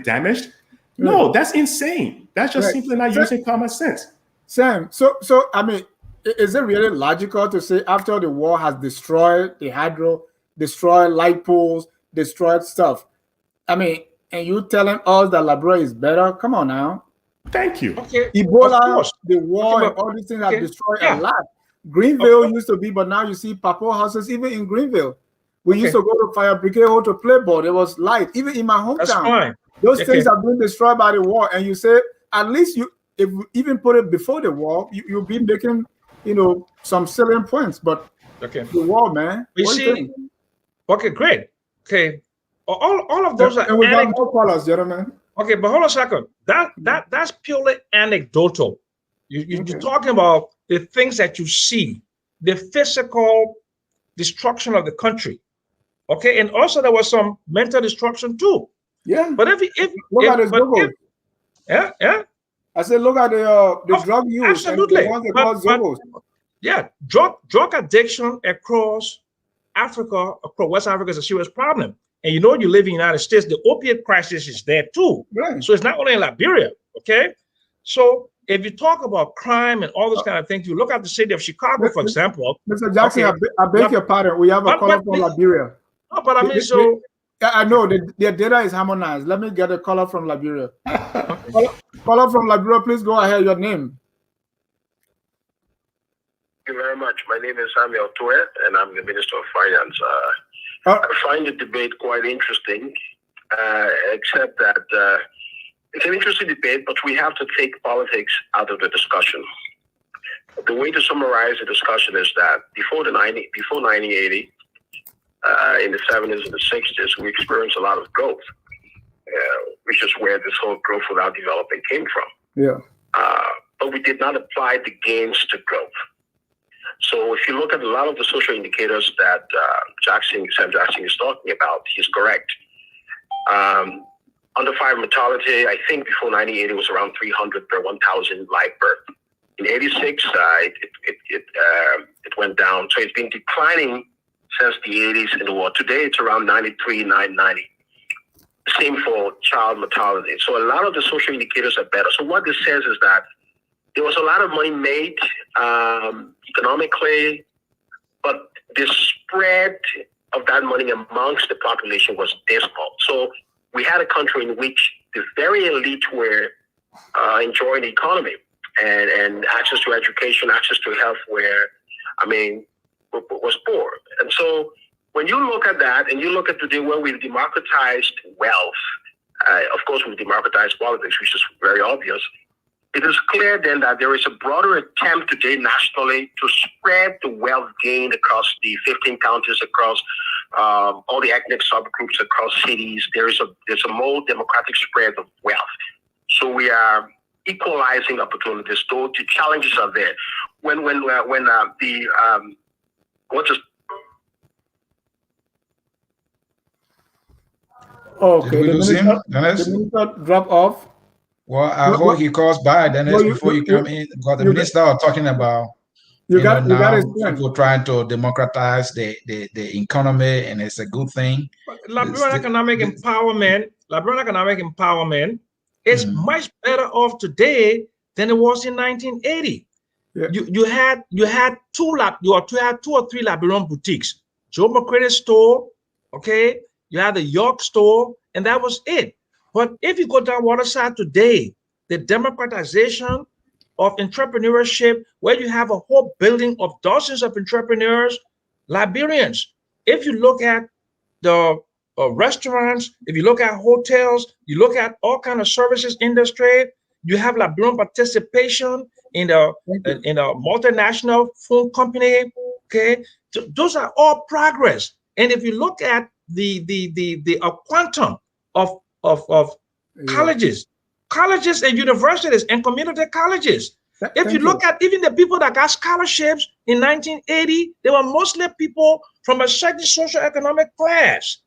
damaged? No, that's insane. That's just simply not using common sense. Sam, so I mean, is it really logical to say after the war has destroyed the hydro, destroyed light poles, destroyed stuff? I mean, and you telling us that Liberia is better? Come on now. Thank you. Okay. Ebola, the war, and all these things have destroyed a lot. Greenville used to be, but now you see Papo houses even in Greenville. We used to go to Fire Brigade Hall to play ball. There was light, even in my hometown. That's fine. Those things have been destroyed by the war, and you say at least if you even put it before the war, you'll be making some salient points. But the war, man. You see, okay, great. Okay, all of those are. And we got more callers, gentlemen. Okay, but hold on a second. That's purely anecdotal. You're talking about the things that you see, the physical destruction of the country. Okay, and also there was some mental destruction too. Yeah. But if look at the Zogos. Yeah. I said, look at the drug use. Absolutely. And the ones they call Zogos. Yeah, drug addiction across Africa, across West Africa is a serious problem. And you live in the United States, the opiate crisis is there too. Right. So it's not only in Liberia, okay? So if you talk about crime and all those kind of things, you look at the city of Chicago, for example. Mr. Jackson, I beg your pardon. We have a caller from Liberia. No, but I mean, so... I know their data is harmonized. Let me get a caller from Liberia. Caller from Liberia, please go ahead. Your name. Thank you very much. My name is Samuel Toure, and I'm the Minister of Finance. I find the debate quite interesting, except that it's an interesting debate, but we have to take politics out of the discussion. The way to summarize the discussion is that before 1980, in the 70s and the 60s, we experienced a lot of growth, which is where this whole growth without development came from. Yeah. But we did not apply the gains to growth. So if you look at a lot of the social indicators that Sam Jackson is talking about, he's correct. Under 5 mortality, I think before 1980 it was around 300 per 1,000 live birth. In 86, it went down. So it's been declining since the 80s in the world. Today it's around 93, 990. Same for child mortality. So a lot of the social indicators are better. So what this says is that there was a lot of money made economically, but the spread of that money amongst the population was dismal. So we had a country in which the very elite were enjoying the economy and access to education, access to health, where, I mean, was poor. And so when you look at that and you look at today where we've democratized wealth, of course we've democratized politics, which is very obvious. It is clear then that there is a broader attempt today nationally to spread the wealth gained across the 15 counties, across all the ethnic subgroups, across cities. There's a more democratic spread of wealth. So we are equalizing opportunities. Though the challenges are there. Okay, Did we lose him, Dennis? The minister drop off. Well, I hope he calls back, Dennis, before you come in. Because the minister are talking about now people trying to democratize the economy, and it's a good thing. Liberian economic empowerment is much better off today than it was in 1980. Yeah. You had two or three Liberian boutiques. Joe McCready store, okay, you had the York store, and that was it. But if you go down Waterside today, the democratization of entrepreneurship, where you have a whole building of dozens of entrepreneurs, Liberians. If you look at the restaurants, if you look at hotels, you look at all kind of services industry, you have Liberian participation in the multinational phone company. Okay, so those are all progress. And if you look at the quantum of colleges and universities and community colleges. If you look at even the people that got scholarships in 1980, they were mostly people from a certain socioeconomic class.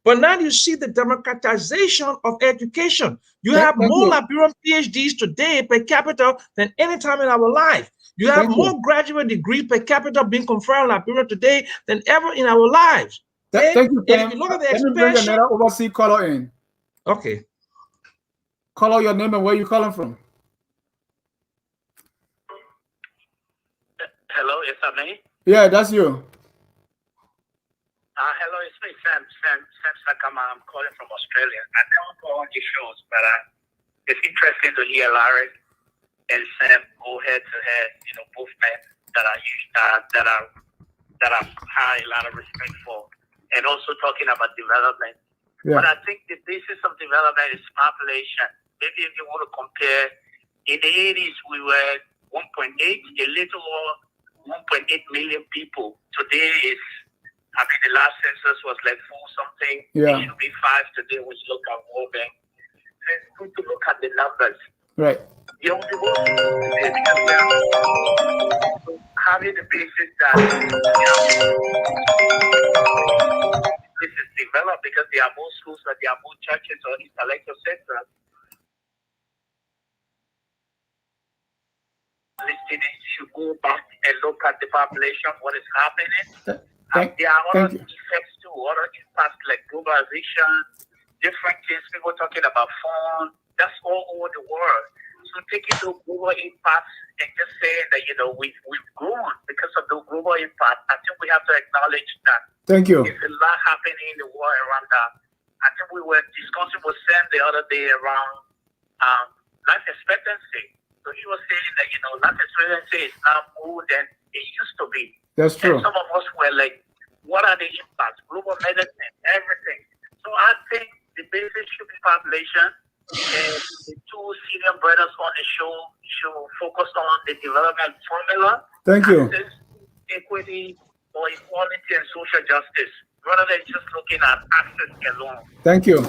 But now you see the democratization of education. You have more Liberian PhDs today per capita than any time in our life. You have more graduate degrees per capita being conferred on Liberia today than ever in our lives. Thank you, and if you look at the expansion, let me bring another overseas caller in. Okay. Call out your name and where you calling from. Hello, is that me? Yeah, that's you. Hello, it's me, Sam Sakama. I'm calling from Australia. I don't go on your shows, but it's interesting to hear Larry and Sam go head to head. You know, both men that I have a lot of respect for, and also talking about development. Yeah. But I think the basis of development is population. Maybe if you want to compare, in the 80s we were 1.8, a little over 1.8 million people. Today is, I mean, the last census was like 4 something. Yeah. It should be 5 today when you look at World Bank. So it's good to look at the numbers. Right. The only way because we are having the basis that this is developed because there are more schools, but there are more churches or intellectual centers. Listening should go back and look at the population, what is happening. There are other effects too, other impacts like globalization, different things. People talking about phone. That's all over the world. So taking those global impacts and just saying that, you know, we've grown because of the global impact, I think we have to acknowledge that. Thank you. There's a lot happening in the world around that. I think we were discussing with Sam the other day around life expectancy. So he was saying that, you know, life expectancy is now more than it used to be. That's true. And some of us were like, what are the impacts? Global medicine, everything. So I think the basis should be population. And the 2 senior brothers on the show should focus on the development formula. Thank you. Access, equity, or equality and social justice, rather than just looking at access alone. Thank you.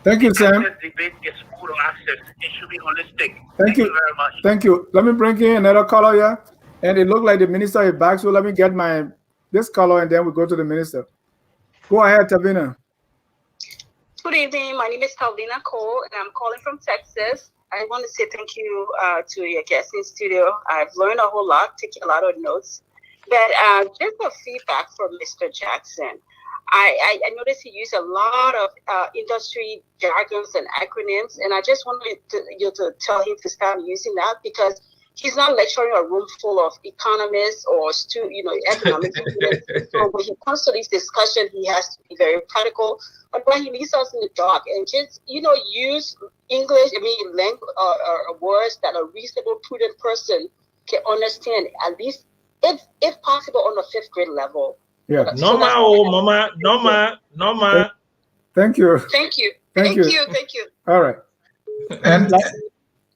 Thank you, Sam. Debate is food or access. It should be holistic. Thank you very much. Thank you. Let me bring in another caller here. And it looked like the minister is back, so let me get this caller and then we go to the minister. Go ahead, Tavina. Good evening. My name is Talvina Cole, and I'm calling from Texas. I want to say thank you to your guest in studio. I've learned a whole lot, taking a lot of notes. But just a feedback from Mr. Jackson. I noticed he used a lot of industry jargons and acronyms, and I just wanted you to tell him to start using that, because he's not lecturing a room full of economists or economics students. So when he comes to this discussion, he has to be very practical. But when he leaves us in the dark and just use English, words that a reasonable, prudent person can understand, at least if possible on a 5th grade level. Yeah. Norma. Thank you. Thank you. All right. And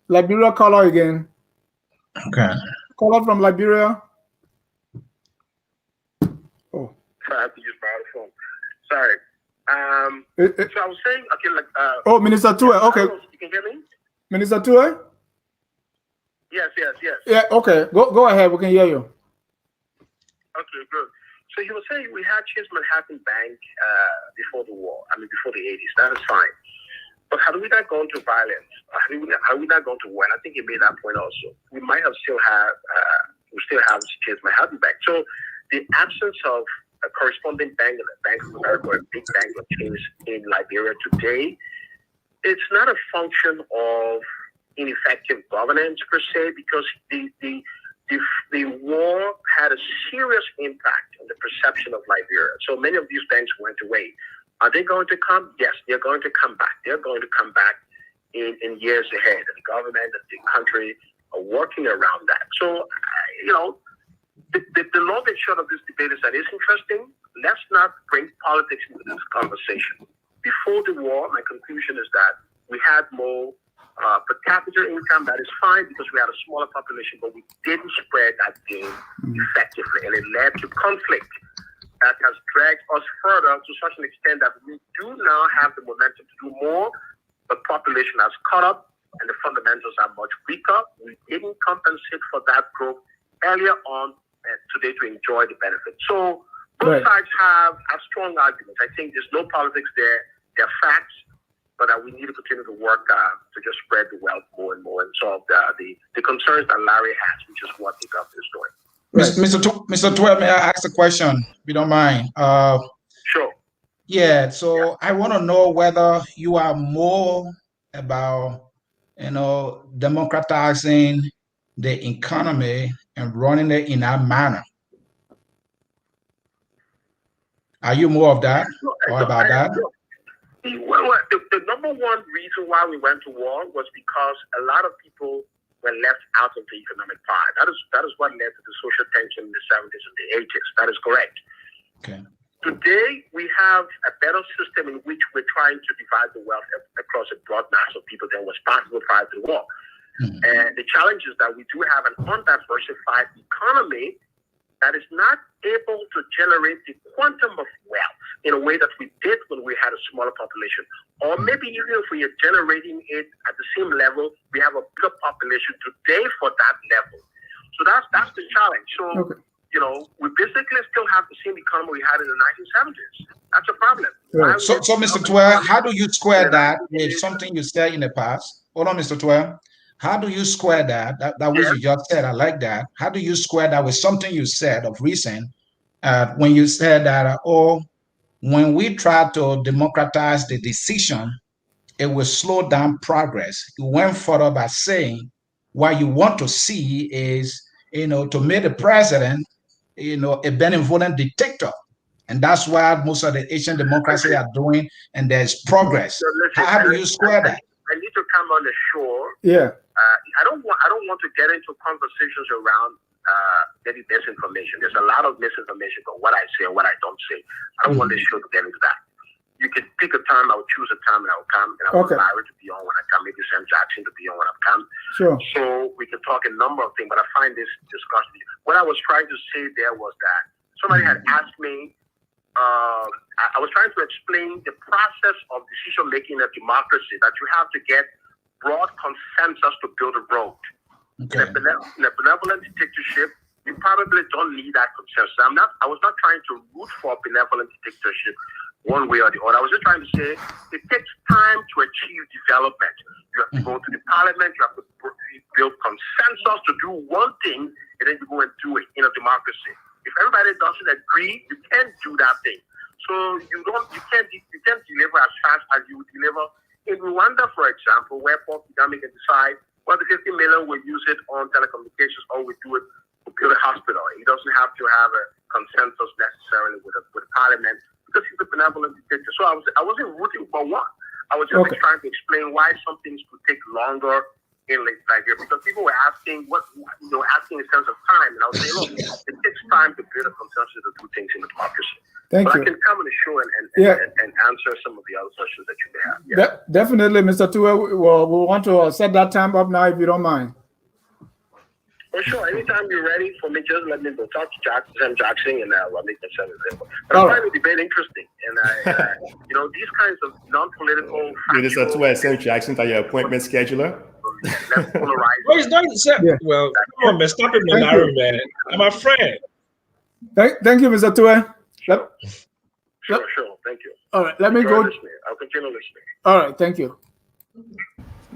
Liberia caller again. okay. Caller from Liberia. Oh. I have to use my other phone. Sorry. So I was saying, oh, Minister Tue. Okay. You can hear me? Minister Tue? Yes. Yeah. Okay. Go ahead. We can hear you. Okay, good. So he was saying we had Chase Manhattan Bank before the war. Before the 80s. That is fine. But had we not gone to violence? Had we not gone to war? And I think he made that point also. We might have still have Chase Manhattan Bank. So the absence of a corresponding bank in the Bank of America, or a big bank of Chase in Liberia today, it's not a function of ineffective governance per se, because the war had a serious impact on the perception of Liberia. So many of these banks went away. Are they going to come? Yes, they're going to come back. They're going to come back in years ahead. And the government and the country are working around that. So, the long and short of this debate is that it's interesting. Let's not bring politics into this conversation. Before the war, my conclusion is that we had more per capita income. That is fine, because we had a smaller population, but we didn't spread that game effectively, and it led to conflict that has dragged us further to such an extent that we do now have the momentum to do more, but population has caught up and the fundamentals are much weaker. We didn't compensate for that growth earlier on today to enjoy the benefits. So both sides have strong arguments. I think there's no politics there. They're facts, but we need to continue to work to just spread the wealth more and more and solve the concerns that Larry has, which is what the government is doing. Right. Mr. Tue, may I ask a question, if you don't mind? Sure. Yeah, so I want to know whether you are more about, democratizing the economy and running it in that manner. Are you more of that or about that? Well, the number one reason why we went to war was because a lot of people were left out of the economic pie. That is what led to the social tension in the 70s and the 80s. That is correct. Okay. Today, we have a better system in which we're trying to divide the wealth across a broad mass of people than was possible prior to the war. And the challenge is that we do have an undiversified economy that is not able to generate the quantum of wealth in a way that we did when we had a smaller population. Or maybe even if we are generating it at the same level, we have a bigger population today for that level. So that's the challenge. So, we basically still have the same economy we had in the 1970s. That's a problem. Right. So Mr. Tue, how do you square that with something you said in the past? Hold on, Mr. Tue. How do you square that which you just said? I like that. How do you square that with something you said of recent when you said that, when we try to democratize the decision, it will slow down progress? You went further by saying what you want to see is, to make the president, a benevolent dictator. And that's what most of the Asian democracy are doing, and there's progress. So listen, How do you square that? I need to come on the shore. Yeah. I don't want to get into conversations around maybe misinformation. There's a lot of misinformation about what I say and what I don't say. I don't want this show to get into that. You can pick a time. I will choose a time and I will come. And I want Larry to be on when I come. Maybe Sam Jackson to be on when I come. Sure. So we can talk a number of things. But I find this disgusting. What I was trying to say there was that somebody had asked me. I was trying to explain the process of decision making in a democracy, that you have to get broad consensus to build a road. Okay. In a benevolent dictatorship, you probably don't need that consensus. I was not trying to root for a benevolent dictatorship, one way or the other. I was just trying to say it takes time to achieve development. You have to go to the parliament, you have to build consensus to do one thing, and then you go and do it in a democracy. If everybody doesn't agree, you can't do that thing. So you can't deliver as fast as you would deliver in Rwanda, for example, where Paul Kagame can decide, well, the 50 million we'll use it on telecommunications, or we do it to build a hospital. He doesn't have to have a consensus necessarily with parliament, because he's a benevolent dictator. So I wasn't rooting for one. I was just trying to explain why some things could take longer in Liberia, because people were asking asking in terms of time, and I was saying, look, it takes time to build a consensus to do things in a democracy. Thank you. I can come on the show and answer some of the other questions that you may have. Yeah. Definitely, Mr. Tua. We want to set that time up now, if you don't mind. For sure. Anytime you're ready for me, just let me go talk to Sam Jackson, and I'll make myself available. But I find the debate interesting, and these kinds of non-political. Minister Tua, Sam Jackson, are your appointment scheduler? Well, he's not Well, come on, man, stop it, man. I'm a friend. Thank you, Mr. Tua. Sure. Thank you. All right, let me go. I'll continue listening. All right, thank you.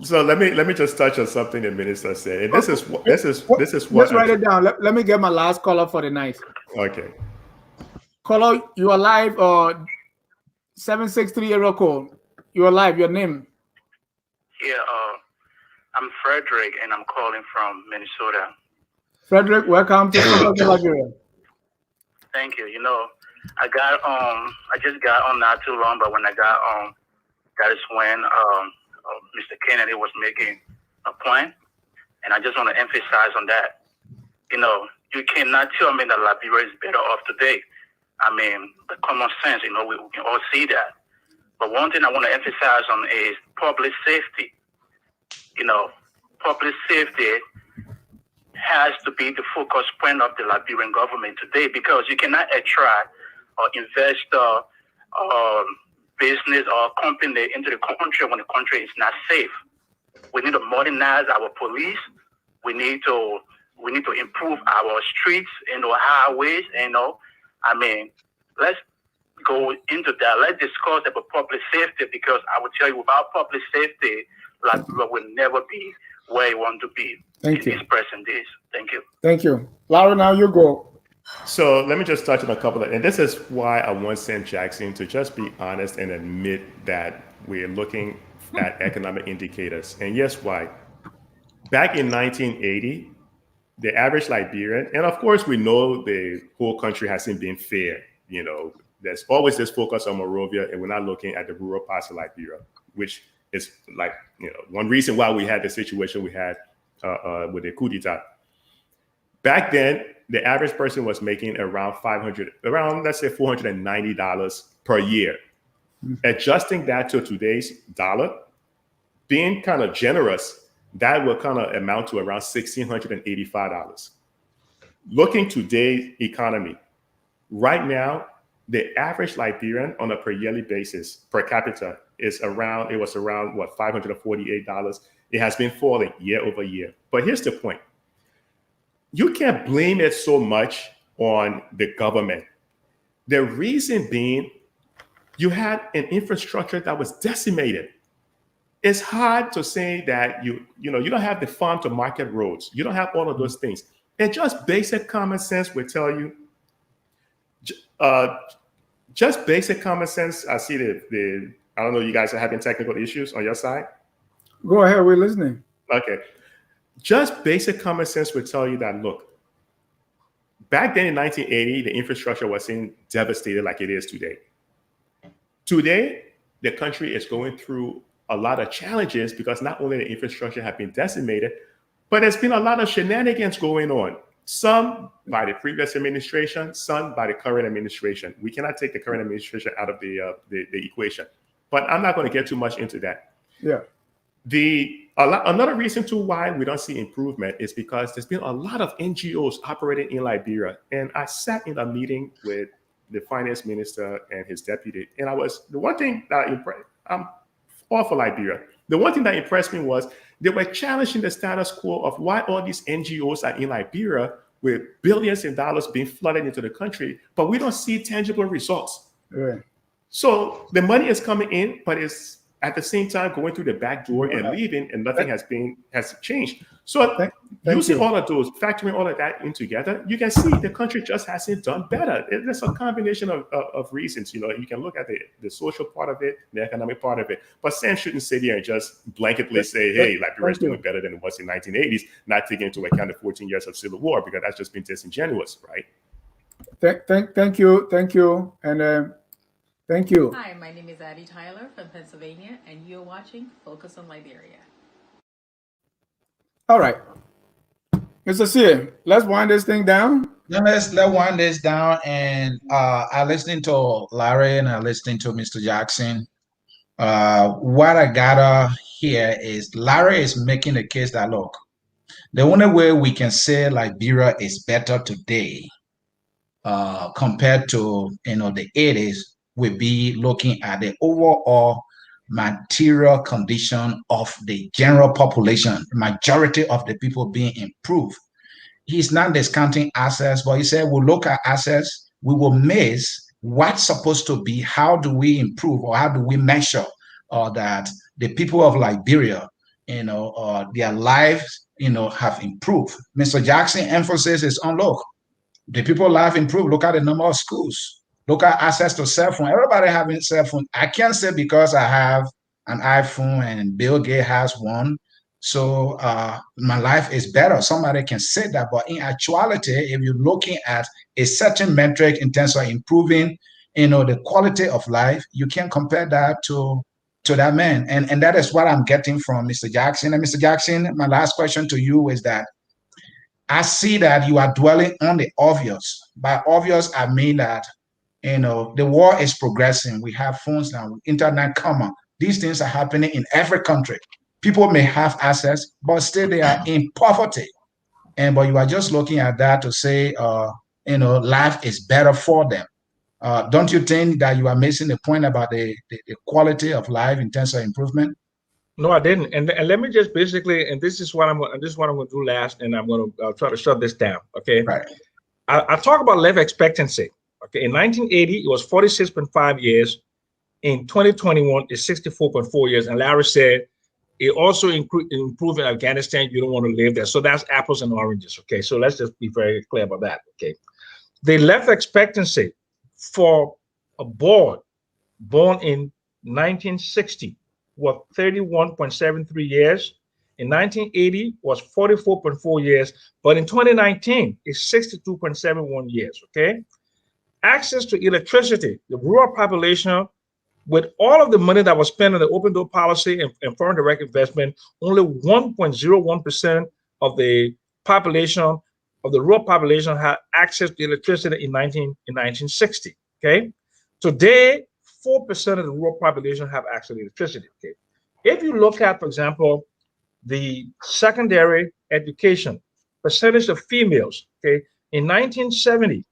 So let me just touch on something the minister said. And this is what. Let's write it down. Let me get my last caller for the night. Okay. Caller, you are live. 763 area code. You are live. Your name? Yeah. I'm Frederick, and I'm calling from Minnesota. Frederick, welcome to Liberia. Thank you. I just got on not too long, but when I got on, that is when Mr. Kennedy was making a point, and I just want to emphasize on that. You cannot tell me that Liberia is better off today. I mean, the common sense, we can all see that. But one thing I want to emphasize on is public safety. Public safety has to be the focus point of the Liberian government today, because you cannot attract or investor or business or company into the country when the country is not safe. We need to modernize our police. We need to improve our streets and our highways. Let's go into that. Let's discuss about public safety, because I will tell you, without public safety, Liberia will never be where you want to be. Thank you. These present days. Thank you. Thank you. Laura, now you go. So let me just touch on a couple and this is why I want Sam Jackson to just be honest and admit that we're looking at economic indicators. And yes, why? Back in 1980, the average Liberian, and of course we know the whole country hasn't been fair. There's always this focus on Monrovia, and we're not looking at the rural parts of Liberia, which is one reason why we had the situation we had with the coup d'etat. Back then, the average person was making around let's say $490 per year. Adjusting that to today's dollar, being kind of generous, that will kind of amount to around $1,685. Looking today's economy, right now, the average Liberian on a per yearly basis, per capita, was around $548. It has been falling year over year. But here's the point. You can't blame it so much on the government. The reason being, you had an infrastructure that was decimated. It's hard to say that you don't have the farm to market roads. You don't have all of those things. And just basic common sense will tell you, just basic common sense. I see I don't know, you guys are having technical issues on your side? Go ahead, we're listening. Okay. Just basic common sense would tell you that, look, back then in 1980, the infrastructure wasn't devastated like it is today. Today, the country is going through a lot of challenges because not only the infrastructure has been decimated, but there's been a lot of shenanigans going on. Some by the previous administration, some by the current administration. We cannot take the current administration out of the equation, but I'm not going to get too much into that. Yeah. Another reason to why we don't see improvement is because there's been a lot of NGOs operating in Liberia. And I sat in a meeting with the finance minister and his deputy. And I'm all for Liberia. The one thing that impressed me was they were challenging the status quo of why all these NGOs are in Liberia with billions of dollars being flooded into the country, but we don't see tangible results. Right. So the money is coming in, but it's at the same time going through the back door and leaving, and nothing has changed. So using all of those, factoring all of that in together, you can see the country just hasn't done better. There's a combination of reasons. You can look at the social part of it, the economic part of it, but Sam shouldn't sit here and just blanketly say, hey, Liberia is doing better than it was in the 1980s, not taking into account the 14 years of civil war, because that's just been disingenuous, right? Thank you, and thank you. Hi, my name is Addie Tyler from Pennsylvania, and you're watching Focus on Liberia. All right, Mr. C, let's wind this thing down. Let's wind this down. And I listened to Larry and I listened to Mr. Jackson. What I gotta hear is Larry is making the case that, look, the only way we can say Liberia is better today compared to the 80s would be looking at the overall material condition of the general population, majority of the people being improved. He's not discounting assets, but he said we'll look at assets, we will miss what's supposed to be, how do we improve or how do we measure that the people of Liberia, their lives, have improved. Mr. Jackson emphasis is on, look, the people life improved. Look at the number of schools. Look at access to cell phone. Everybody having cell phone. I can't say because I have an iPhone and Bill Gates has one, so my life is better. Somebody can say that, but in actuality, if you're looking at a certain metric in terms of improving, the quality of life, you can't compare that to that man. And that is what I'm getting from Mr. Jackson. And Mr. Jackson, my last question to you is that I see that you are dwelling on the obvious. By obvious, I mean that the war is progressing. We have phones now, internet, these things are happening in every country. People may have access, but still they are in poverty. But you are just looking at that to say, life is better for them. Don't you think that you are missing the point about the quality of life in terms of improvement? No, I didn't. And let me just basically, and this is what I'm going to do last, and I'll try to shut this down. Okay. Right. I talk about life expectancy. Okay. In 1980, it was 46.5 years. In 2021, it's 64.4 years. And Larry said it also improved in Afghanistan. You don't want to live there. So that's apples and oranges. Okay. So let's just be very clear about that. Okay. The life expectancy for a boy born in 1960 was 31.73 years. In 1980 was 44.4 years. But in 2019, it's 62.71 years. Okay. Access to electricity, the rural population, with all of the money that was spent on the open door policy and foreign direct investment, only 1.01% of the population, of the rural population, had access to electricity in 1960. Okay. Today, 4% of the rural population have access to electricity. Okay. If you look at, for example, the secondary education percentage of females, okay, in 1970,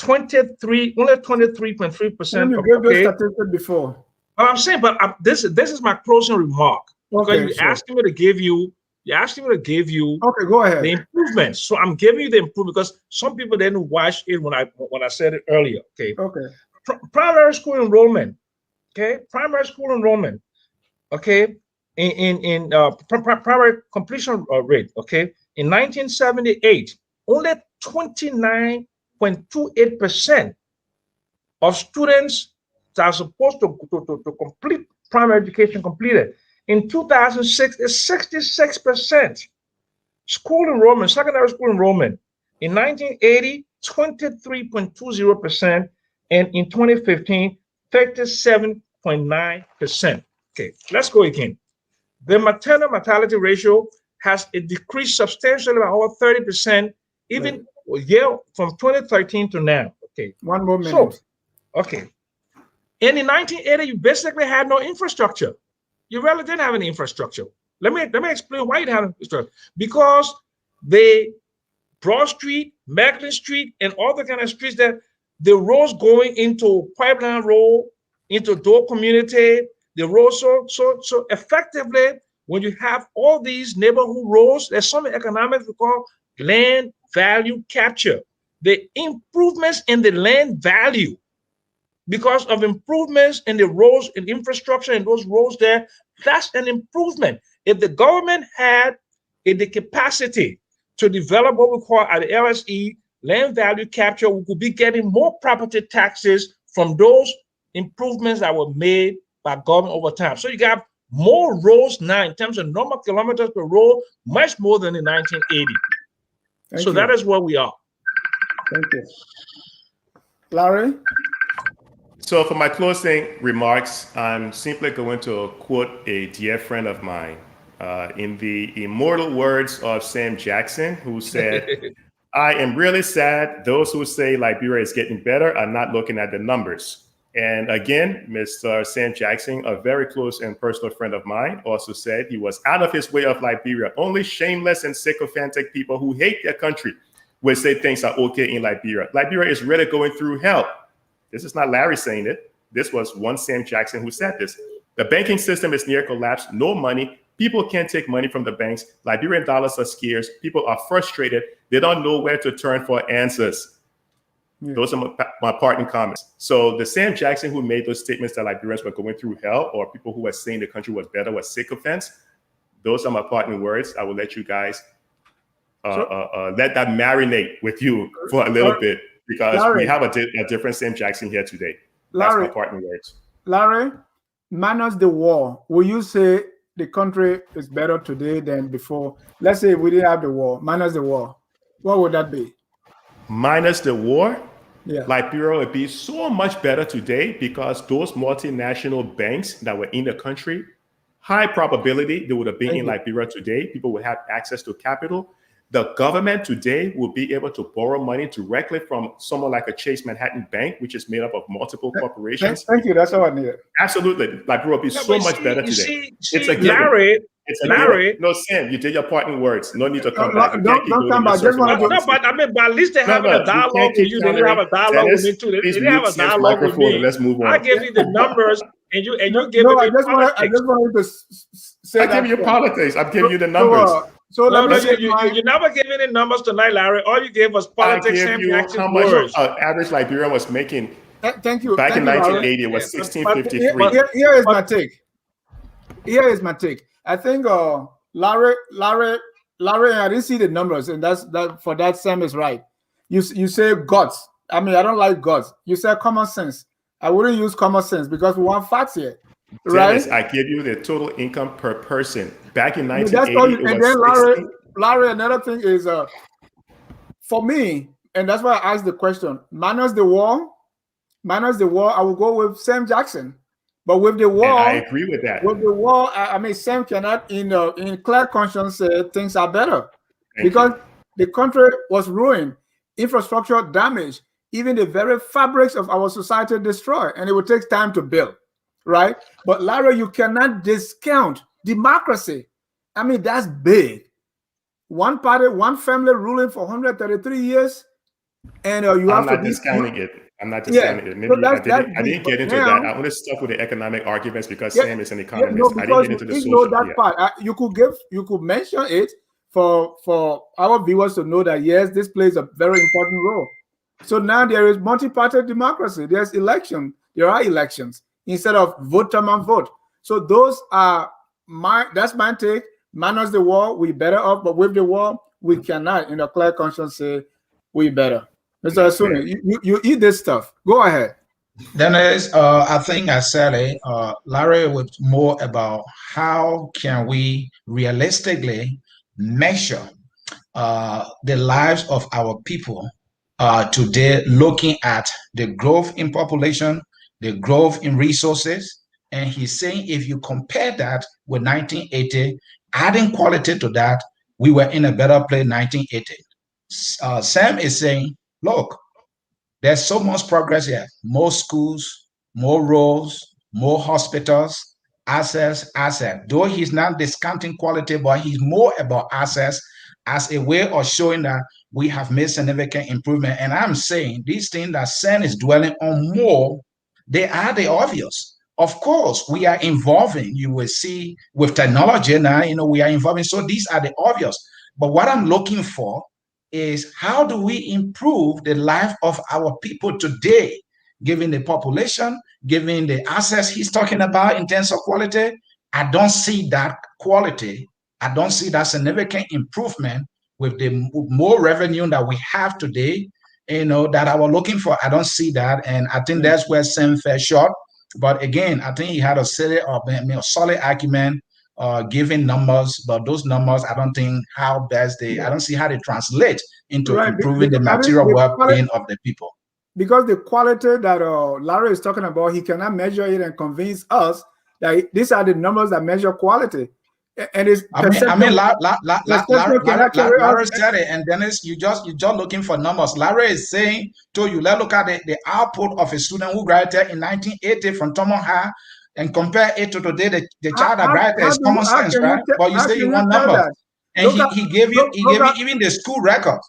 only 23.3%. You gave those statistics before. But I'm saying, this is my closing remark. Okay, because you're asking me to give you. Okay, go ahead. The improvements. So I'm giving you the improvement because some people didn't watch it when I said it earlier. Okay. Okay. Primary school enrollment. Okay. Primary school enrollment. Okay. In primary completion rate. Okay. In 1978, only 29.28% of students that are supposed to complete primary education completed. In 2006, it's 66%. School enrollment, secondary school enrollment. In 1980, 23.20%. And in 2015, 37.9%. Okay, let's go again. The maternal mortality ratio has decreased substantially by over 30%, even from 2013 to now. Okay. One more minute. So, okay. And in 1980, you basically had no infrastructure. You really didn't have any infrastructure. Let me explain why you didn't have infrastructure. Because the Broad Street, Macklin Street, and all the kind of streets that the roads going into Pipeline Road, into Door Community, the roads. So effectively, when you have all these neighborhood roads, there's some economics we call land value capture. The improvements in the land value because of improvements in the roads and infrastructure and those roads there. That's an improvement. If the government had the capacity to develop what we call at the LSE land value capture, we could be getting more property taxes from those improvements that were made by government over time. So you got more roads now in terms of number of kilometers per road, much more than in 1980. So that is where we are. Thank you. Larry? So for my closing remarks, I'm simply going to quote a dear friend of mine in the immortal words of Sam Jackson, who said, I am really sad those who say Liberia is getting better are not looking at the numbers. And again, Mr. Sam Jackson, a very close and personal friend of mine, also said he was out of his way of Liberia. Only shameless and sycophantic people who hate their country would say things are okay in Liberia. Liberia is really going through hell. This is not Larry saying it. This was one Sam Jackson who said this. The banking system is near collapse, no money. People can't take money from the banks. Liberian dollars are scarce. People are frustrated. They don't know where to turn for answers. Yeah. Those are my parting comments. So the Sam Jackson who made those statements that Liberians were going through hell, or people who were saying the country was better, were sycophants. Those are my parting words. I will let you guys let that marinate with you for a little bit, because Larry, we have a different Sam Jackson here today. That's my parting words. Larry, minus the war, will you say the country is better today than before? Let's say we didn't have the war, minus the war. What would that be? Minus the war? Yeah. Liberia would be so much better today because those multinational banks that were in the country, high probability they would have been in Liberia today. People would have access to capital. The government today will be able to borrow money directly from someone like a Chase Manhattan Bank, which is made up of multiple corporations. Thank you. That's all I needed. Absolutely. Liberia will be so much better today. It's a given. Larry, it's a given. No, Sam, you did your parting words. No need to come back. Don't come back. Just want to no, but I mean, but at least they have a dialogue with you. They didn't have a dialogue with me too. They didn't have a dialogue with me. Let's move on. I gave you the numbers, and you gave me politics. I just wanted to say that. I give you politics. I'm giving you the numbers. So you never gave any numbers tonight, Larry. All you gave was politics. I gave you how much average Liberian was making. Thank you. Back in 1980, it was 1653. Here is my take. Here is my take. I think Larry, I didn't see the numbers, and that for that Sam is right. You say guts. I mean, I don't like guts. You say common sense. I wouldn't use common sense because we want facts here. Right? Dennis, I give you the total income per person. Back in 1980, and then Larry, another thing is for me, and that's why I asked the question. Minus the war, I will go with Sam Jackson. But with the war, and I agree with that. With the war, I mean, Sam cannot, in clear conscience, say things are better because the country was ruined, infrastructure damaged, even the very fabrics of our society destroyed, and it would take time to build. Right? But Larry, you cannot discount democracy. I mean, that's big. One party, one family ruling for 133 years, and you have to be... I'm not discounting it. Maybe so I didn't get into that. I want to start with the economic arguments because Sam is an economist. I didn't get into the social. That part. You could mention it for our viewers to know that yes, this plays a very important role. So now there is multi-party democracy. There's election. There are elections instead of vote term and vote. So those are that's my take. Minus the war, we better off, but with the war, we cannot, in a clear conscience, say we better. Mr. Asuni, you eat this stuff. Go ahead. Dennis, I think I said it. Larry was more about how can we realistically measure the lives of our people today, looking at the growth in population, the growth in resources. And he's saying if you compare that with 1980, adding quality to that, we were in a better place in 1980. Sam is saying, look, there's so much progress here. More schools, more roads, more hospitals, access. Though he's not discounting quality, but he's more about access as a way of showing that we have made significant improvement. And I'm saying these things that Sam is dwelling on more, they are the obvious. Of course, we are involving, you will see with technology now, we are involving. So these are the obvious. But what I'm looking for is how do we improve the life of our people today? given the population, given the access he's talking about in terms of quality, I don't see that quality. I don't see that significant improvement with the more revenue that we have today, that I was looking for. I don't see that. And I think that's where Sam fell short. But again, I think he had a solid argument, giving numbers, but those numbers, I don't think I don't see how they translate into improving the material well-being of the people. Because the quality that Larry is talking about, he cannot measure it and convince us that these are the numbers that measure quality. And it's Larry said it, and Dennis, you just looking for numbers. Larry is saying to you, let's look at the output of a student who graduated in 1980 from Thomond High and compare it to today. The child that graduated is common sense, right? But you say you want numbers, and he gave you even the school record.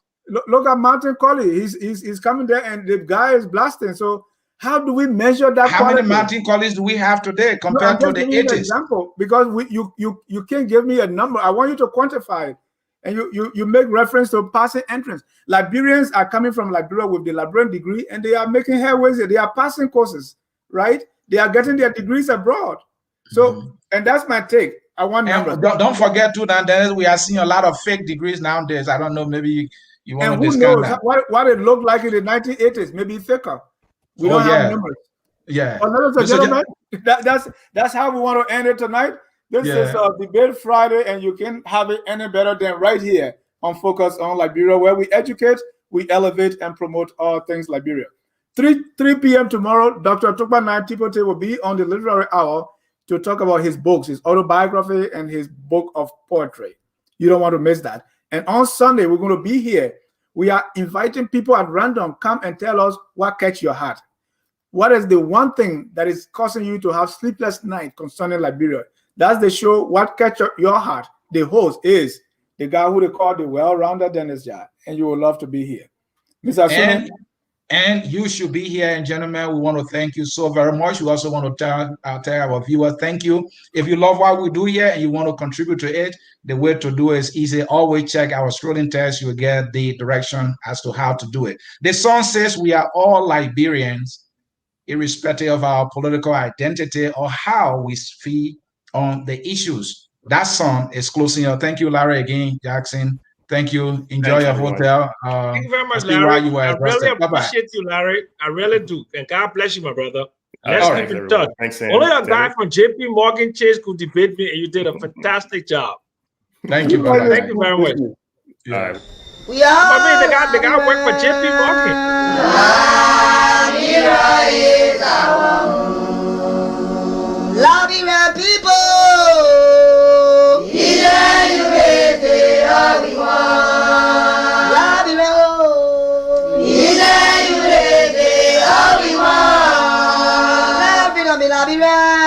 Look at Martin Colley. He's coming there, and the guy is blasting. So how do we measure that? How many Martin Colleys do we have today compared to the 80s? Example, because you can't give me a number. I want you to quantify it, and you make reference to passing entrance. Liberians are coming from Liberia with the Liberian degree, and they are making headways. They are passing courses, right? They are getting their degrees abroad. So, and that's my take. I want numbers. Don't forget too that we are seeing a lot of fake degrees nowadays. I don't know, maybe you want and to who discount knows that. what it looked like in the 1980s? Maybe thicker. We don't have numbers. Yeah. Ladies and gentlemen, that's how we want to end it tonight. This is Debate Friday, and you can't have it any better than right here on Focus on Liberia, where we educate, we elevate, and promote all things Liberia. 3 p.m. tomorrow, Dr. Tukpa Natipote will be on the Literary Hour to talk about his books, his autobiography, and his book of poetry. You don't want to miss that. And on Sunday, we're going to be here. We are inviting people at random, come and tell us what catch your heart. What is the one thing that is causing you to have sleepless night concerning Liberia? That's the show, What Catch Your Heart. The host is the guy who they call the well-rounded Dennis Jai, and you will love to be here. Mr. And you should be here. And gentlemen, we want to thank you so very much. We also want to tell our viewers, thank you. If you love what we do here and you want to contribute to it, the way to do it is easy. Always check our scrolling text. You'll get the direction as to how to do it. The song says we are all Liberians, irrespective of our political identity or how we feel on the issues. That song is closing out. Thank you, Larry, again, Jackson. Thank you. Enjoy your hotel. Thank you very much, Larry. I really appreciate you, Larry. I really do. And God bless you, my brother. Let's keep in touch. Thanks, only a guy from JP Morgan Chase could debate me, and you did a fantastic job. Thank you, brother. Thank you very much. Yeah. We are. The guy worked for JP Morgan. Liberia people. Liberia.